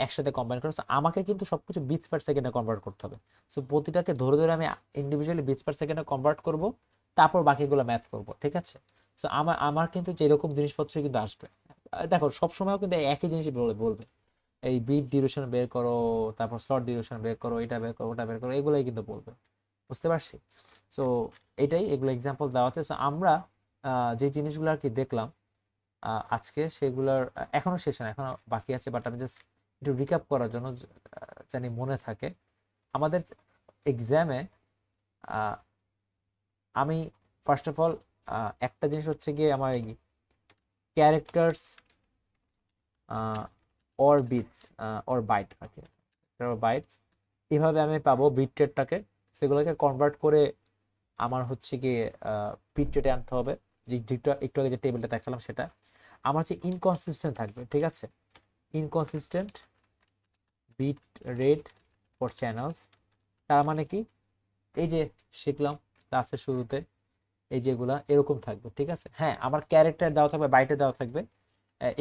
একসাথে কম্বাইন করে। So, আমাকে কিন্তু সবকিছু বিটস পার সেকেন্ডে কনভার্ট করতে হবে। সো প্রতিটাকে ধরে ধরে আমি ইন্ডিভিজুয়ালি বিটস পার সেকেন্ডে কনভার্ট করব, তারপর বাকিগুলো ম্যাথ করব, ঠিক আছে? সো আমার আমার কিন্তু যেরকম জিনিসপত্র কিন্তু আসবে। দেখো সবসময় কিন্তু একই জিনিসই বলবে এই বিট ডিউরেশন বের করো, তারপর স্লট ডিউরেশন বের করো, এটা বের করো, ওটা বের করো, এগুলোই কিন্তু বলবে। বুঝতে পারছি? সো এটাই, এগুলো এক্সাম্পল দেওয়া আছে। সো আমরা যে জিনিসগুলো আর কি দেখলাম আজকে, সেগুলোর এখনো শেষ না, এখনো বাকি আছে, বাট আমি জাস্ট একটু রিক্যাপ করার জন্য জানি মনে থাকে। আমাদের এক্সামে আমি ফার্স্ট অফ অল একটা জিনিস হচ্ছে গিয়ে আমার এই characters or bits or byte আর কি, বাইটস এভাবে আমি পাবো বিট রেটটাকে। সেগুলোকে কনভার্ট করে আমার হচ্ছে গিয়ে বিট রেটে আনতে হবে, যে একটু আগে যে টেবিলটা দেখালাম সেটা। আমার হচ্ছে ইনকনসিস্টেন্ট থাকবে, ঠিক আছে? Inconsistent bit rate for channels, তার মানে কি, এই যে শিখলাম ক্লাসের শুরুতে, এই যেগুলা এরকম থাকবে, ঠিক আছে? হ্যাঁ আমার ক্যারেক্টার দেওয়া থাকবে, বাইটে দেওয়া থাকবে,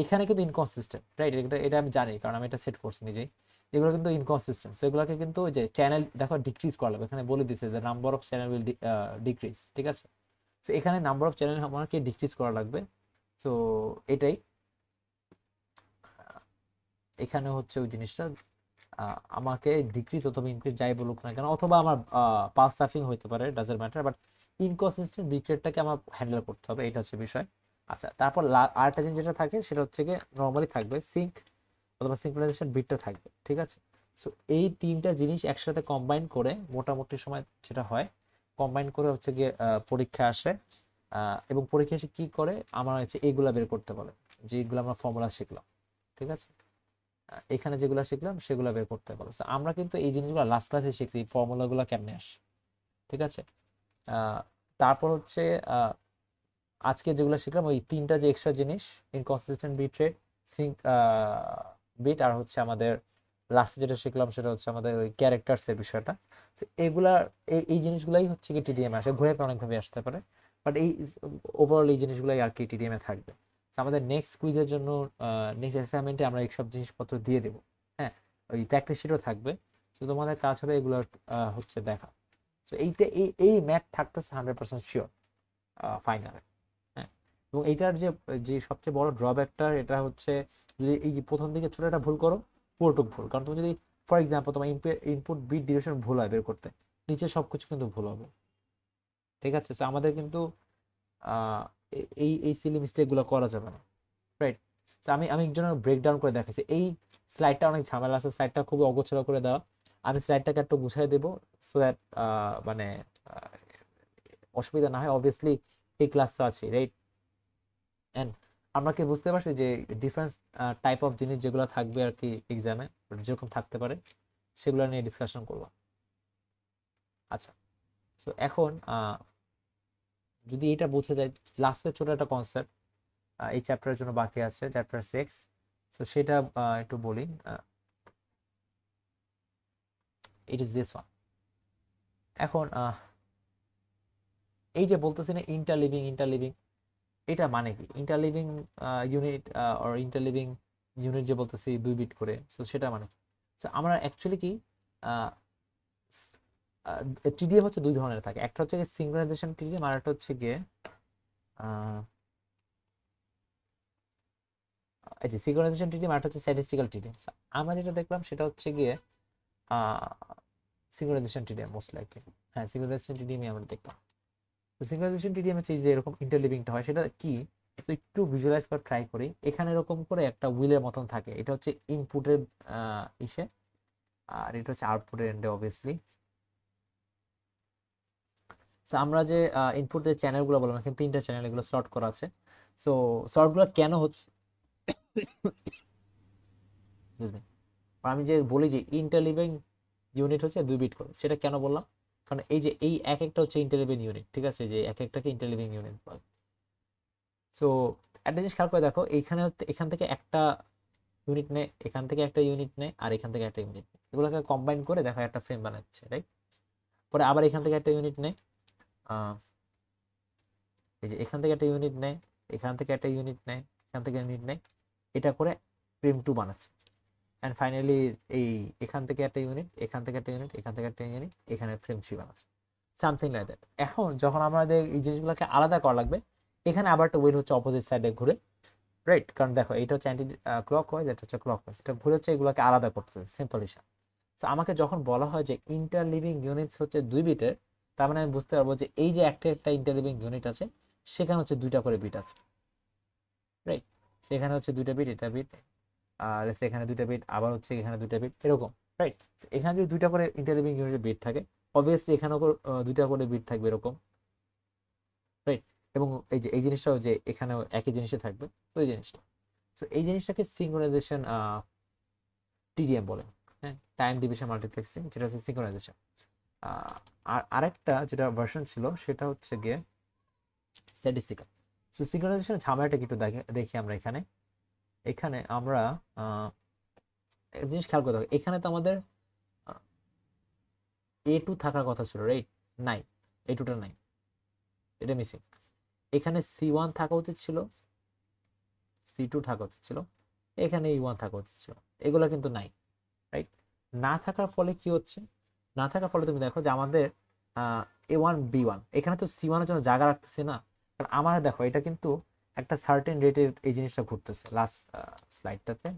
এখানে কিন্তু ইনকনসিস্টেন্ট, রাইট? এটা আমি জানি, কারণ আমি এটা সেট করছি নিজেই। এগুলো কিন্তু ইনকনসিস্টেন্ট, সো এগুলোকে কিন্তু ওই যে চ্যানেল দেখো ডিক্রিজ করা লাগবে, এখানে বলে দিচ্ছে যে number of channel will decrease, ঠিক আছে? সো এখানে নাম্বার অফ চ্যানেল আমাকে ডিক্রিজ করা লাগবে। সো এটাই এখানে হচ্ছে ওই জিনিসটা আমাকে ডিক্রিজ অথবা ইনক্রিজ যাই বলুক না কেন, অথবা আমার পাস স্টাফিং হতে পারে, doesn't matter, but inconsistent bit রেটটাকে আমার হ্যান্ডেল করতে হবে, এটা হচ্ছে বিষয়। আচ্ছা, তারপর আরেকটা জিনিস যেটা থাকে সেটা হচ্ছে গিয়ে নর্মালি থাকবে সিঙ্ক অথবা সিঙ্ক্রোনাইজেশন বিটটা থাকবে, ঠিক আছে। সো এই তিনটা জিনিস একসাথে কম্বাইন করে মোটামুটি সময় যেটা হয়, কম্বাইন করে হচ্ছে গিয়ে পরীক্ষা আসে, এবং পরীক্ষা এসে কি করে আমার হচ্ছে এইগুলা বের করতে বলে, যেগুলো আমরা ফর্মুলা শিখলাম, ঠিক আছে। এখানে যেগুলো শিখলাম সেগুলো বের করতে বলে। So, আমরা কিন্তু এই জিনিসগুলো লাস্ট ক্লাসে শিখছি, এই ফর্মুলাগুলো কেমনে আসে, ঠিক আছে। তারপর হচ্ছে আজকে যেগুলো শিখলাম ওই তিনটা যে এক্সট্রা জিনিস, inconsistent bit rate, sync bit, আর হচ্ছে আমাদের লাস্টে যেটা শিখলাম সেটা হচ্ছে আমাদের ওই ক্যারেক্টার্সের বিষয়টা। এগুলা এই জিনিসগুলাই হচ্ছে কি টিডিএম আসে, ঘুরে ফিরে অনেকভাবে আসতে পারে, বাট এই ওভারঅল এই জিনিসগুলাই আর কি টিডিএম এ থাকবে। আমাদের নেক্সট কুইজের জন্য নেক্সট অ্যাসাইনমেন্টে আমরা এইসব জিনিসপত্র দিয়ে দেবো, হ্যাঁ, ওই প্র্যাকটিস শিটও থাকবে। তো তোমাদের কাজ হবে এগুলো হচ্ছে দেখা। তো এইটা এই ম্যাথ থাকতেছে 100% শিওর ফাইনালে, হ্যাঁ। এবং এইটার যে যে সবচেয়ে বড় ড্রব্যাকটা এটা হচ্ছে, যদি এই যে প্রথম দিকে ছোট একটা ভুল করো, পুরোটুক ভুল, কারণ তুমি যদি ফর এক্সাম্পল তোমার ইনপুট বিট ডিরেকশন ভুল হয় বের করতে, নিচে সবকিছু কিন্তু ভুল হবে, ঠিক আছে। তো আমাদের কিন্তু এই সিলি মিস্টেকগুলো করা যাবে না, রাইট। তো আমি একজন ব্রেকডাউন করে দেখাচ্ছি, এই স্লাইডটা অনেক ঝামেলা আছে, স্লাইডটা খুবই অগোছালো করে দেওয়া, আমি স্লাইডটাকে একটু গুছিয়ে দেবো সো দ্যাট মানে অসুবিধা না হয়। অবভিয়াসলি এই ক্লাস তো আছে, রাইট। এন্ড আমরা কি বুঝতে পারছি যে ডিফারেন্স টাইপ অফ জিনিস যেগুলো থাকবে আর কি এক্সামে, যেরকম থাকতে পারে সেগুলো নিয়ে ডিসকাশন করবো। আচ্ছা, তো এখন যদি এটা বুঝে যায়, লাস্টের ছোট একটা কনসেপ্ট এই চ্যাপ্টারের জন্য বাকি আছে, চ্যাপ্টার 6। সো সেটা একটু বলি, ইট ইজ দিস ওয়ান। এখন এই যে বলতেছি না ইন্টারলিভিং, এটা মানে কি ইন্টারলিভিং ইউনিট অর ইন্টারলিভিং ইউনিট যে বলতেছি 2 বিট করে, সো সেটা মানে কি? সো আমরা অ্যাকচুয়ালি কি টিডিএম হচ্ছে দুই ধরনের থাকে, একটা হচ্ছে সিঙ্ক্রোনাইজেশন টিডিএম, আর একটা হচ্ছে গিয়ে এই যে সিঙ্ক্রোনাইজেশন টিডিএম, আর একটা হচ্ছে স্ট্যাটিস্টিক্যাল টিডিএম। আমরা যেটা দেখলাম সেটা হচ্ছে গিয়ে সিঙ্ক্রোনাইজেশন টিডিএম মোস্ট লাইকলি, হ্যাঁ সিঙ্ক্রোনাইজেশন টিডিএমই আমরা দেখলাম। তো সিঙ্ক্রোনাইজেশন টিডিএম হচ্ছে যে এরকম ইন্টারলিভিংটা হয় সেটা কি, তো একটু ভিজুয়ালাইজ করে ট্রাই করি। এখানে এরকম করে একটা হুইলের মতন থাকে, এটা হচ্ছে ইনপুটের ইসে, আর এটা হচ্ছে আউটপুটের এন্ডে অবভিয়াসলি। সো আমরা যে ইনপুট যে চ্যানেলগুলো বললাম, এখানে 3টা চ্যানেল, এগুলো সর্ট করা আছে। সো সর্টগুলো কেন হচ্ছে, আমি যে বলি যে ইন্টারলিভিং ইউনিট হচ্ছে 2 বিট করে, সেটা কেন বললাম, কারণ এই যে এই এক একটা হচ্ছে ইন্টারলিভিং ইউনিট, ঠিক আছে, যে এক একটাকে ইন্টারলিভিং ইউনিট বলে। সো একটা জিনিস খেয়াল করে দেখো, এইখানে এখান থেকে একটা ইউনিট নেয়, এখান থেকে একটা ইউনিট নেয়, আর এখান থেকে একটা ইউনিট নেয়, এগুলোকে কম্বাইন করে দেখো একটা ফ্রেম বানাচ্ছে, রাইট। পরে আবার এখান থেকে একটা ইউনিট নেয়, এই যে এখান থেকে একটা ইউনিট নেয়, এখান থেকে একটা ইউনিট নেয়, এখান থেকে ইউনিট নেয়, এটা করে ফ্রেম 2 বানাচ্ছে। অ্যান্ড ফাইনালি এই এখান থেকে একটা ইউনিট, এখান থেকে একটা ইউনিট, এখান থেকে একটা ইউনিট, এখানে ফ্রেম 3 বানাচ্ছে, সামথিং লাইক দ্যাট। এখন যখন আমাদের এই জিনিসগুলোকে আলাদা করা লাগবে, এখানে আবার একটা হুইল হচ্ছে অপোজিট সাইডে ঘুরে, রাইট, কারণ দেখো এটা হচ্ছে অ্যান্টি ক্লক ওয়াইজ, এটা হচ্ছে ক্লক ওয়াইজ, এটা ঘুরে হচ্ছে এগুলোকে আলাদা করতে, সিম্পল হিসাব। তো আমাকে যখন বলা হয় যে ইন্টারলিভিং ইউনিটস হচ্ছে 2 বিটের, তার মানে আমি বুঝতে পারবো যে এই যে একটা একটা ইন্টারলিভিং ইউনিট আছে, সেখানে হচ্ছে 2টা করে বিট আছে, রাইট। সেখানে হচ্ছে 2টা বিট, এটা বিট, আর এখানে 2টা বিট, আবার হচ্ছে এখানে 2টা বিট, এরকম, রাইট। এখানে যদি 2টা করে ইন্টারলিভিং ইউনিটের বিট থাকে, অবভিয়াসলি এখানেও 2টা করে বিট থাকবে এরকম, রাইট। এবং এই যে এই জিনিসটাও যে এখানেও একই জিনিসে থাকবে, ওই জিনিসটা। তো এই জিনিসটাকে সিঙ্ক্রোনাইজেশন টিডিএম বলে, হ্যাঁ, টাইম ডিভিশন মাল্টিপ্লেক্সিং, যেটা হচ্ছে সিঙ্ক্রোনাইজেশন। আর আরেকটা যেটা ভার্সন ছিল সেটা হচ্ছে গিয়ে স্ট্যাটিস্টিক্যাল। সো সিঙ্ক্রোনাইজেশন ঝামেলাটা একটু দেখি আমরা এখানে। এখানে আমরা একটা জিনিস খেয়াল করতে হবে, এখানে তো আমাদের A2 থাকার কথা ছিল, রাইট, নাই, A2টা নাই, এটা মিসিং। এখানে C1 থাকা উচিত ছিল, C2 থাকা উচিত ছিল, এখানে E1 থাকা উচিত ছিল, এগুলো কিন্তু নাই, রাইট। না থাকার ফলে কি হচ্ছে, না থাকার ফলে তুমি দেখো যে আমাদের A1 B1, এখানে তো C1 এর জন্য জায়গা রাখতেছি না, কারণ আমার দেখো এটা কিন্তু একটা সার্টেন রেটের এই জিনিসটা ঘুরতেছে লাস্ট স্লাইডটাতে,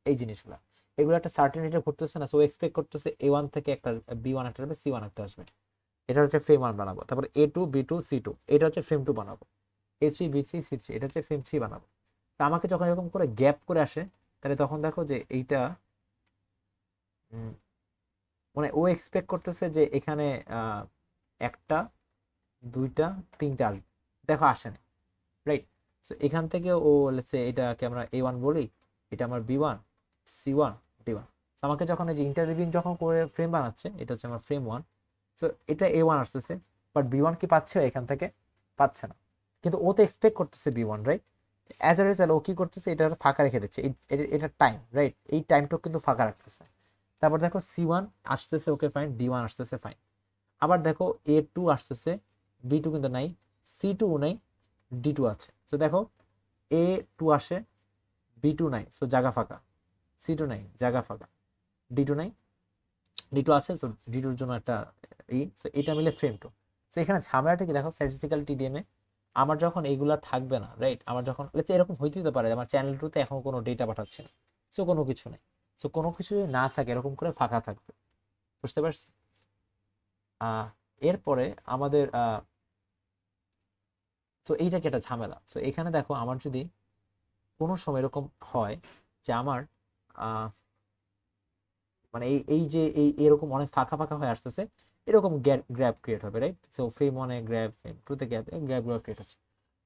এই জিনিসগুলো এগুলো একটা সার্টেন রেটে ঘুরতেছে না, সো এক্সপেক্ট করতেছে A1 থেকে একটা B1 একটা আসবে, C1 একটা আসবে। এটা হচ্ছে ফ্রেম 1 বানাবো, তারপর A2 B2 C2 এটা হচ্ছে ফ্রেম 2 বানাবো, A3 B3 C3 এটা হচ্ছে ফ্রেম 3 বানাবো। তো আমাকে যখন এরকম করে গ্যাপ করে আসে, তাহলে তখন দেখো যে এইটা মানে ও এক্সপেক্ট করতেছে যে এখানে একটা দুইটা তিনটা আসবে, দেখো আসে না, রাইট? সো এখান থেকে ও লেটস সে এটাকে আমরা A1 বলি, এটা আমার B1 C1 D1। আমাকে যখন এই যে ইন্টারলিভিং যখন করে ফ্রেম বানাচ্ছে, এটা হচ্ছে আমার ফ্রেম 1, সো এটা A1 আসতেছে, বাট B1 কি পাচ্ছে এখান থেকে? পাচ্ছে না, কিন্তু ও তো এক্সপেক্ট করতেছে B1, right? As a result ও কি করতেছে, এটা ফাঁকা রেখে দিচ্ছে, এটা টাইম, রাইট? এই টাইমটা কিন্তু ফাঁকা রাখতেছে। তারপর দেখো C1 আসতেছে, ওকে ফাইন, D1 আসতেছে, ফাইন। আবার দেখো A2 আসতেছে, B2 কিন্তু নাই, C2 নাই, D2 আছে। সো দেখো A2 আসে, B2 নাই, সো জায়গা ফাঁকা, C2 নাই, জায়গা ফাঁকা, D2 নাই, D2 আছে, সো D2 এর জন্য একটা সো এটা মিলে ফ্রেম 2। সো এখানে ঝামেলাটা কি দেখো, স্ট্যাটিস্টিক্যাল টিডিএমে আমার যখন এইগুলা থাকবে না, রাইট? আমার যখন এরকম হইতে পারে আমার চ্যানেল 2তে এখন কোনো ডেটা পাঠাচ্ছে না, সো কোনো কিছু নেই, সো কোনো কিছু না থাকে, এরকম করে ফাঁকা থাকবে, বুঝতে পারছি? এরপরে আমাদের তো এইটা কি একটা ঝামেলা। সো এখানে দেখো আমার যদি কোনো সময় এরকম হয় যে আমার মানে এই এই যে এরকম অনেক ফাঁকা ফাঁকা হয়ে আসতেছে, এরকম গ্র্যাপ ক্রিয়েট হবে, রাইট? সো ফ্রেম 1 এ গ্র্যাপ, ফ্রেম 2 তে গ্র্যাপগুলো ক্রিয়েট হচ্ছে।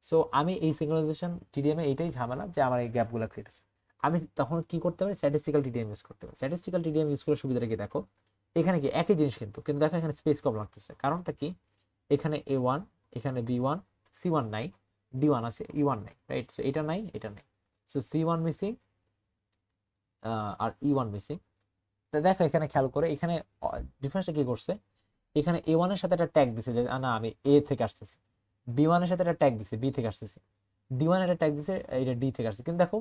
সো আমি এই সিঙ্ক্রোনাইজেশন টিডিএমে এইটাই ঝামেলা যে আমার এই গ্যাপগুলো ক্রিয়েট হচ্ছে। আমি তখন কি করতে পারি, স্ট্যাটিস্টিক্যাল টিডিএম ইউজ করতে পারি। স্ট্যাটিস্টিক্যাল টিডিএম ইউজ করার সুবিধাটা কি দেখো, এখানে কি একই জিনিস কিন্তু কিন্তু দেখো এখানে স্পেস কম লাগতেছে, কারণটা কি? এখানে A1, এখানে B1 C1 নাই, D1 আছে, E1 নাই, রাইট? সো এটা নাই, এটা নাই, সো C1 মিসিং আর E1 মিসিং। তা দেখো এখানে খেয়াল করে এখানে ডিফারেন্সটা কি করছে, এখানে A1 এর সাথে একটা ট্যাগ দিছে যে না আমি A থেকে আসতেছি, B1 এর সাথে একটা ট্যাগ দিছে B থেকে আসতেছি, D1 এর একটা ট্যাগ দিছে এটা D থেকে আসছে, কিন্তু দেখো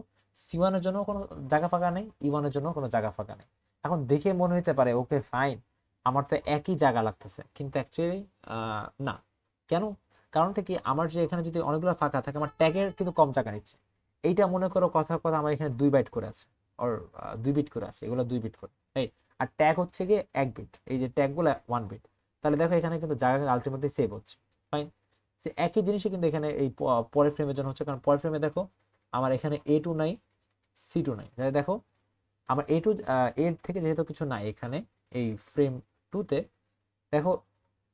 C1 এর জন্য কোনো জায়গা ফাঁকা নেই, E1 এর জন্য কোনো জায়গা ফাঁকা নেই। এখন দেখে মনে হতে পারে ওকে ফাইন, আমার তো একই জায়গা লাগতেছে, কিন্তু অ্যাকচুয়ালি না। কেন? কারণটা কি, আমার যে এখানে যদি অনেকগুলো ফাঁকা থাকে, আমার ট্যাগের কিন্তু কম জায়গা নিচ্ছে। এইটা মনে করো কথা কথা আমার এখানে 2 বাইট করে আছে, ওর 2 বিট করে আছে, এগুলো 2 বিট করে, রাইট? আর ট্যাগ হচ্ছে গিয়ে 1 বিট, এই যে ট্যাগগুলো 1 বিট। তাহলে দেখো এখানে কিন্তু জায়গা কিন্তু আলটিমেটলি সেভ হচ্ছে, ফাইন। সে একই জিনিসই কিন্তু এখানে এই পরের ফ্রেমের জন্য হচ্ছে, কারণ পরের ফ্রেমে দেখো আমার এখানে A2 নাই, C2 নাই, তাহলে দেখো আমার A2 এর থেকে যেহেতু কিছু নাই এখানে এই ফ্রেম 2তে, দেখো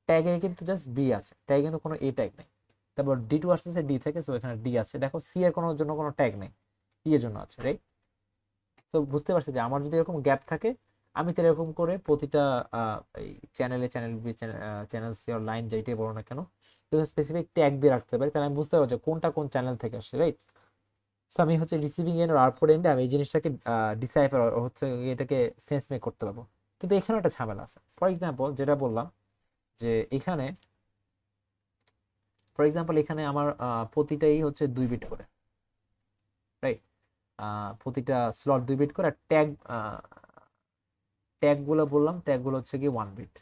ট্যাগে কিন্তু জাস্ট B আছে, ট্যাগে কিন্তু কোনো A ট্যাগ নেই। তারপর D2 আসতেছে D থেকে, সো এখানে D আছে, দেখো C এর কোনো জন্য কোনো ট্যাগ নেই, E এর জন্য আছে, রাইট? সো বুঝতে পারছি যে আমার যদি এরকম গ্যাপ থাকে, আমি তো এরকম করে প্রতিটা এই চ্যানেল বি চ্যানেল সি আর লাইন যেটাই বলো না কেন, স্পেসিফিক ট্যাগ দিয়ে রাখতে পারি, তাহলে আমি বুঝতে পারবো যে কোনটা কোন চ্যানেল থেকে আসছে, রাইট? সো আমি হচ্ছে রিসিভিং এন্ড আর আউটপুট এন্ডে আমি এই জিনিসটাকে ডিসাইফার হচ্ছে এটাকে সেন্স মেক করতে পারবো। কিন্তু এখানে একটা ঝামেলা আছে। ফর এক্সাম্পল যেটা বললাম যে এখানে এখানে আমার প্রতিটাই হচ্ছে 2 বিট করে, রাইট? প্রতিটা স্লট 2 বিট করে, আর ট্যাগগুলো বললাম, ট্যাগগুলো হচ্ছে কি 1 বিট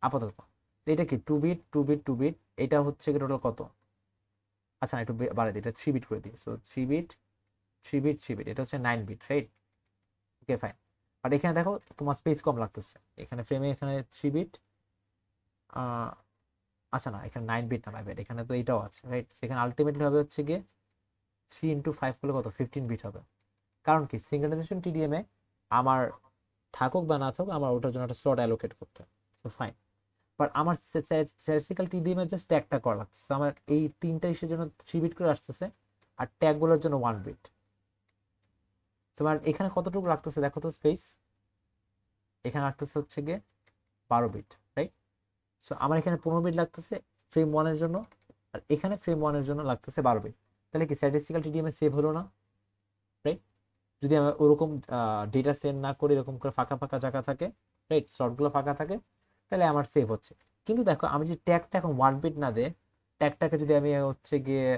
আপাতত। এটা কি 2 বিট 2 বিট 2 বিট, এটা হচ্ছে কি টোটাল কত? আচ্ছা না, একটু বাড়াই দিই, এটা 3 বিট করে দিই। সো 3 বিট 3 বিট 3 বিট, এটা হচ্ছে 9 বিট, রাইট? Okay fine. আর এখানে দেখো তোমার স্পেস কম লাগতেছে, এখানে ফ্রেমে এখানে 3 বিট, আচ্ছা না এখানে 9 বিট না, মাই ব্যাড, এখানে তো এটাও আছে, রাইট? সেখানে আলটিমেটলি হবে হচ্ছে গিয়ে 3 ইন্টু 5 করলে কত, 15 বিট হবে। কারণ কি, সিঙ্ক্রোনাইজেশন টিডিএম এ আমার থাকুক বা না থাকুক, আমার ওটার জন্য একটা স্লট অ্যালোকেট করতে হয়, সো ফাইন। বাট আমার স্ট্যাটিস্টিক্যাল টিডিএম এর জাস্ট ট্যাগটা করা লাগছে, আমার এই তিনটা ইস্যুর জন্য 3 বিট করে আসতেছে, আর ট্যাগগুলোর জন্য 1 বিট। তোমার এখানে কতটুকু লাগতেছে দেখো তো স্পেস, এখানে লাগতেছে হচ্ছে গিয়ে 12 বিট, রাইট? সো আমার এখানে 15 বিট লাগতেছে ফ্রেম 1 এর জন্য, আর এখানে ফ্রেম 1 এর জন্য লাগতেছে 12 বিট। তাহলে কি স্ট্যাটিস্টিক্যাল টিডিএম এ সেভ হলো না, রাইট? যদি আমরা ওরকম ডেটা সেন্ড না করে এরকম করে ফাঁকা ফাঁকা জায়গা থাকে, রাইট, স্লটগুলো ফাঁকা থাকে, তাহলে আমার সেভ হচ্ছে। কিন্তু দেখো আমি যে ট্যাগটা এখন 1 বিট না দে, ট্যাগটাকে যদি আমি হচ্ছে গিয়ে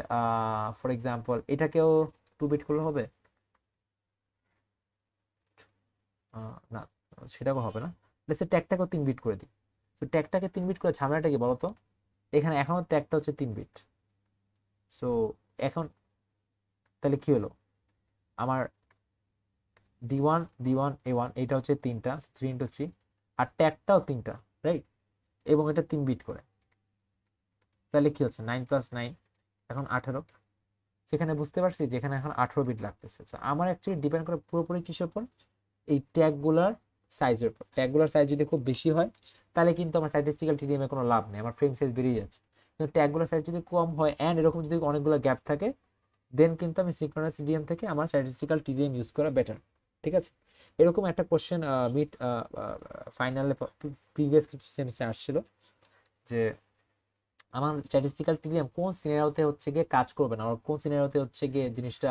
ফর এক্সাম্পল এটাকেও 2 বিট করলে হবে না, সেটাও হবে না, ট্যাগটাকেও 3 বিট করে দিই। তো ট্যাগটাকে 3 বিট করে ঝামেলাটা কি বলতো, এখানে এখনো ট্যাগটা হচ্ছে 3 বিট। সো এখন তাহলে কি হলো, আমার D1 B1 A1 এটা হচ্ছে 3টা, 3 × 3, আর ট্যাগটাও 3টা, রাইট, এবং এটা 3 বিট করে। তাহলে কি হচ্ছে 9 + 9 এখন 18। সেখানে বুঝতে পারছি যে এখানে এখন 18 বিট লাগতেছে। আমার অ্যাকচুয়ালি ডিপেন্ড করে পুরোপুরি কিসের উপর, এই ট্যাগগুলার সাইজের উপর। ট্যাগগুলার সাইজ যদি খুব বেশি হয় তাহলে কিন্তু আমার স্ট্যাটিস্টিক্যাল টিডিএম এ কোনো লাভ নেই, আমার ফ্রেম সাইজ বেরিয়ে যাচ্ছে। কিন্তু ট্যাগগুলোর সাইজ যদি কম হয় অ্যান্ড এরকম যদি অনেকগুলো গ্যাপ থাকে, দেন কিন্তু আমি সিনক্রোনাস টিডিএম থেকে আমার স্ট্যাটিস্টিক্যাল টিডিএম ইউজ করা বেটার। ঠিক আছে, এরকম একটা কোশ্চেন মিড ফাইনালে প্রিভিয়াস কিছু সেমিস্টারে আসছিল যে আমার স্ট্যাটিস্টিক্যাল টিডিএম কোন সিনারিওতে হচ্ছে গিয়ে কাজ করবে না, আর কোন সিনারিওতে হচ্ছে গিয়ে জিনিসটা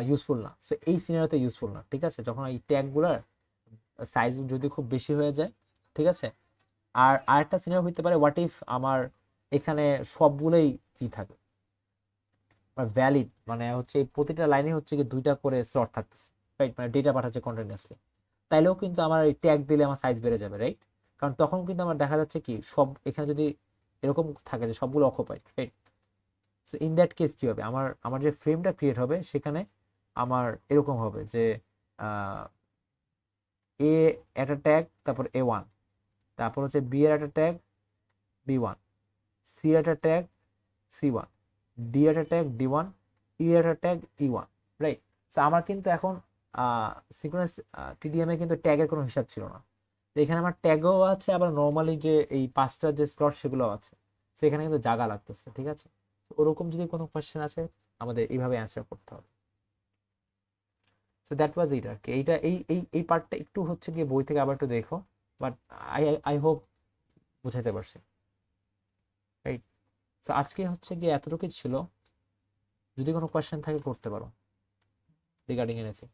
ইউজফুল না। সো এই সিনারিওতে ইউজফুল না, ঠিক আছে, যখন এই ট্যাগগুলার সাইজ যদি খুব বেশি হয়ে যায়, ঠিক আছে। আর আরেকটা সিনারিও হইতে পারে, হোয়াট ইফ আমার এখানে সবগুলোই ই থাকে ভ্যালিড, মানে হচ্ছে এই প্রতিটা লাইনে হচ্ছে কি 2টা করে স্লট থাকতেছে, রাইট, মানে ডেটা পাঠাচ্ছে কন্টিনিউয়াসলি। তাইলেও কিন্তু আমার এই ট্যাগ দিলে আমার সাইজ বেড়ে যাবে, রাইট, কারণ তখন কিন্তু আমার দেখা যাচ্ছে কি সব এখানে যদি এরকম থাকে যে সবগুলো occupied, right. So in that case কি হবে, আমার আমার যে ফ্রেমটা ক্রিয়েট হবে সেখানে আমার এরকম হবে যে এ একটা ট্যাগ, তারপর A1, তারপর হচ্ছে বি এর একটা ট্যাগ B1, সি এর একটা ট্যাগ C1, ডি এর একটা ট্যাগ D1, ই এর একটা ট্যাগ E1, রাইট। সো আমার কিন্তু এখন সিকোয়েন্স টিডিএম এ কিন্তু ট্যাগের কোনো হিসাব ছিল না। তো এখানে আমার ট্যাগও আছে, আবার নর্মালি যে এই 5টা যে স্লট সেগুলো আছে। সো এখানে কিন্তু জায়গা লাগতেছে, ঠিক আছে। ওরকম যদি কোনো কোয়েশ্চেন আছে আমাদের এইভাবে অ্যান্সার করতে হবে। সো দ্যাট ওয়াজ ইট আর কি। এইটা এই পার্টটা একটু হচ্ছে গিয়ে বই থেকে আবার একটু দেখো, বাট আই হোপ বুঝাইতে পারছি, রাইট। সো আজকে হচ্ছে গিয়ে এতটুকুই ছিল, যদি কোনো কোয়েশ্চেন থাকে করতে পারো রিগার্ডিং এনিথিং।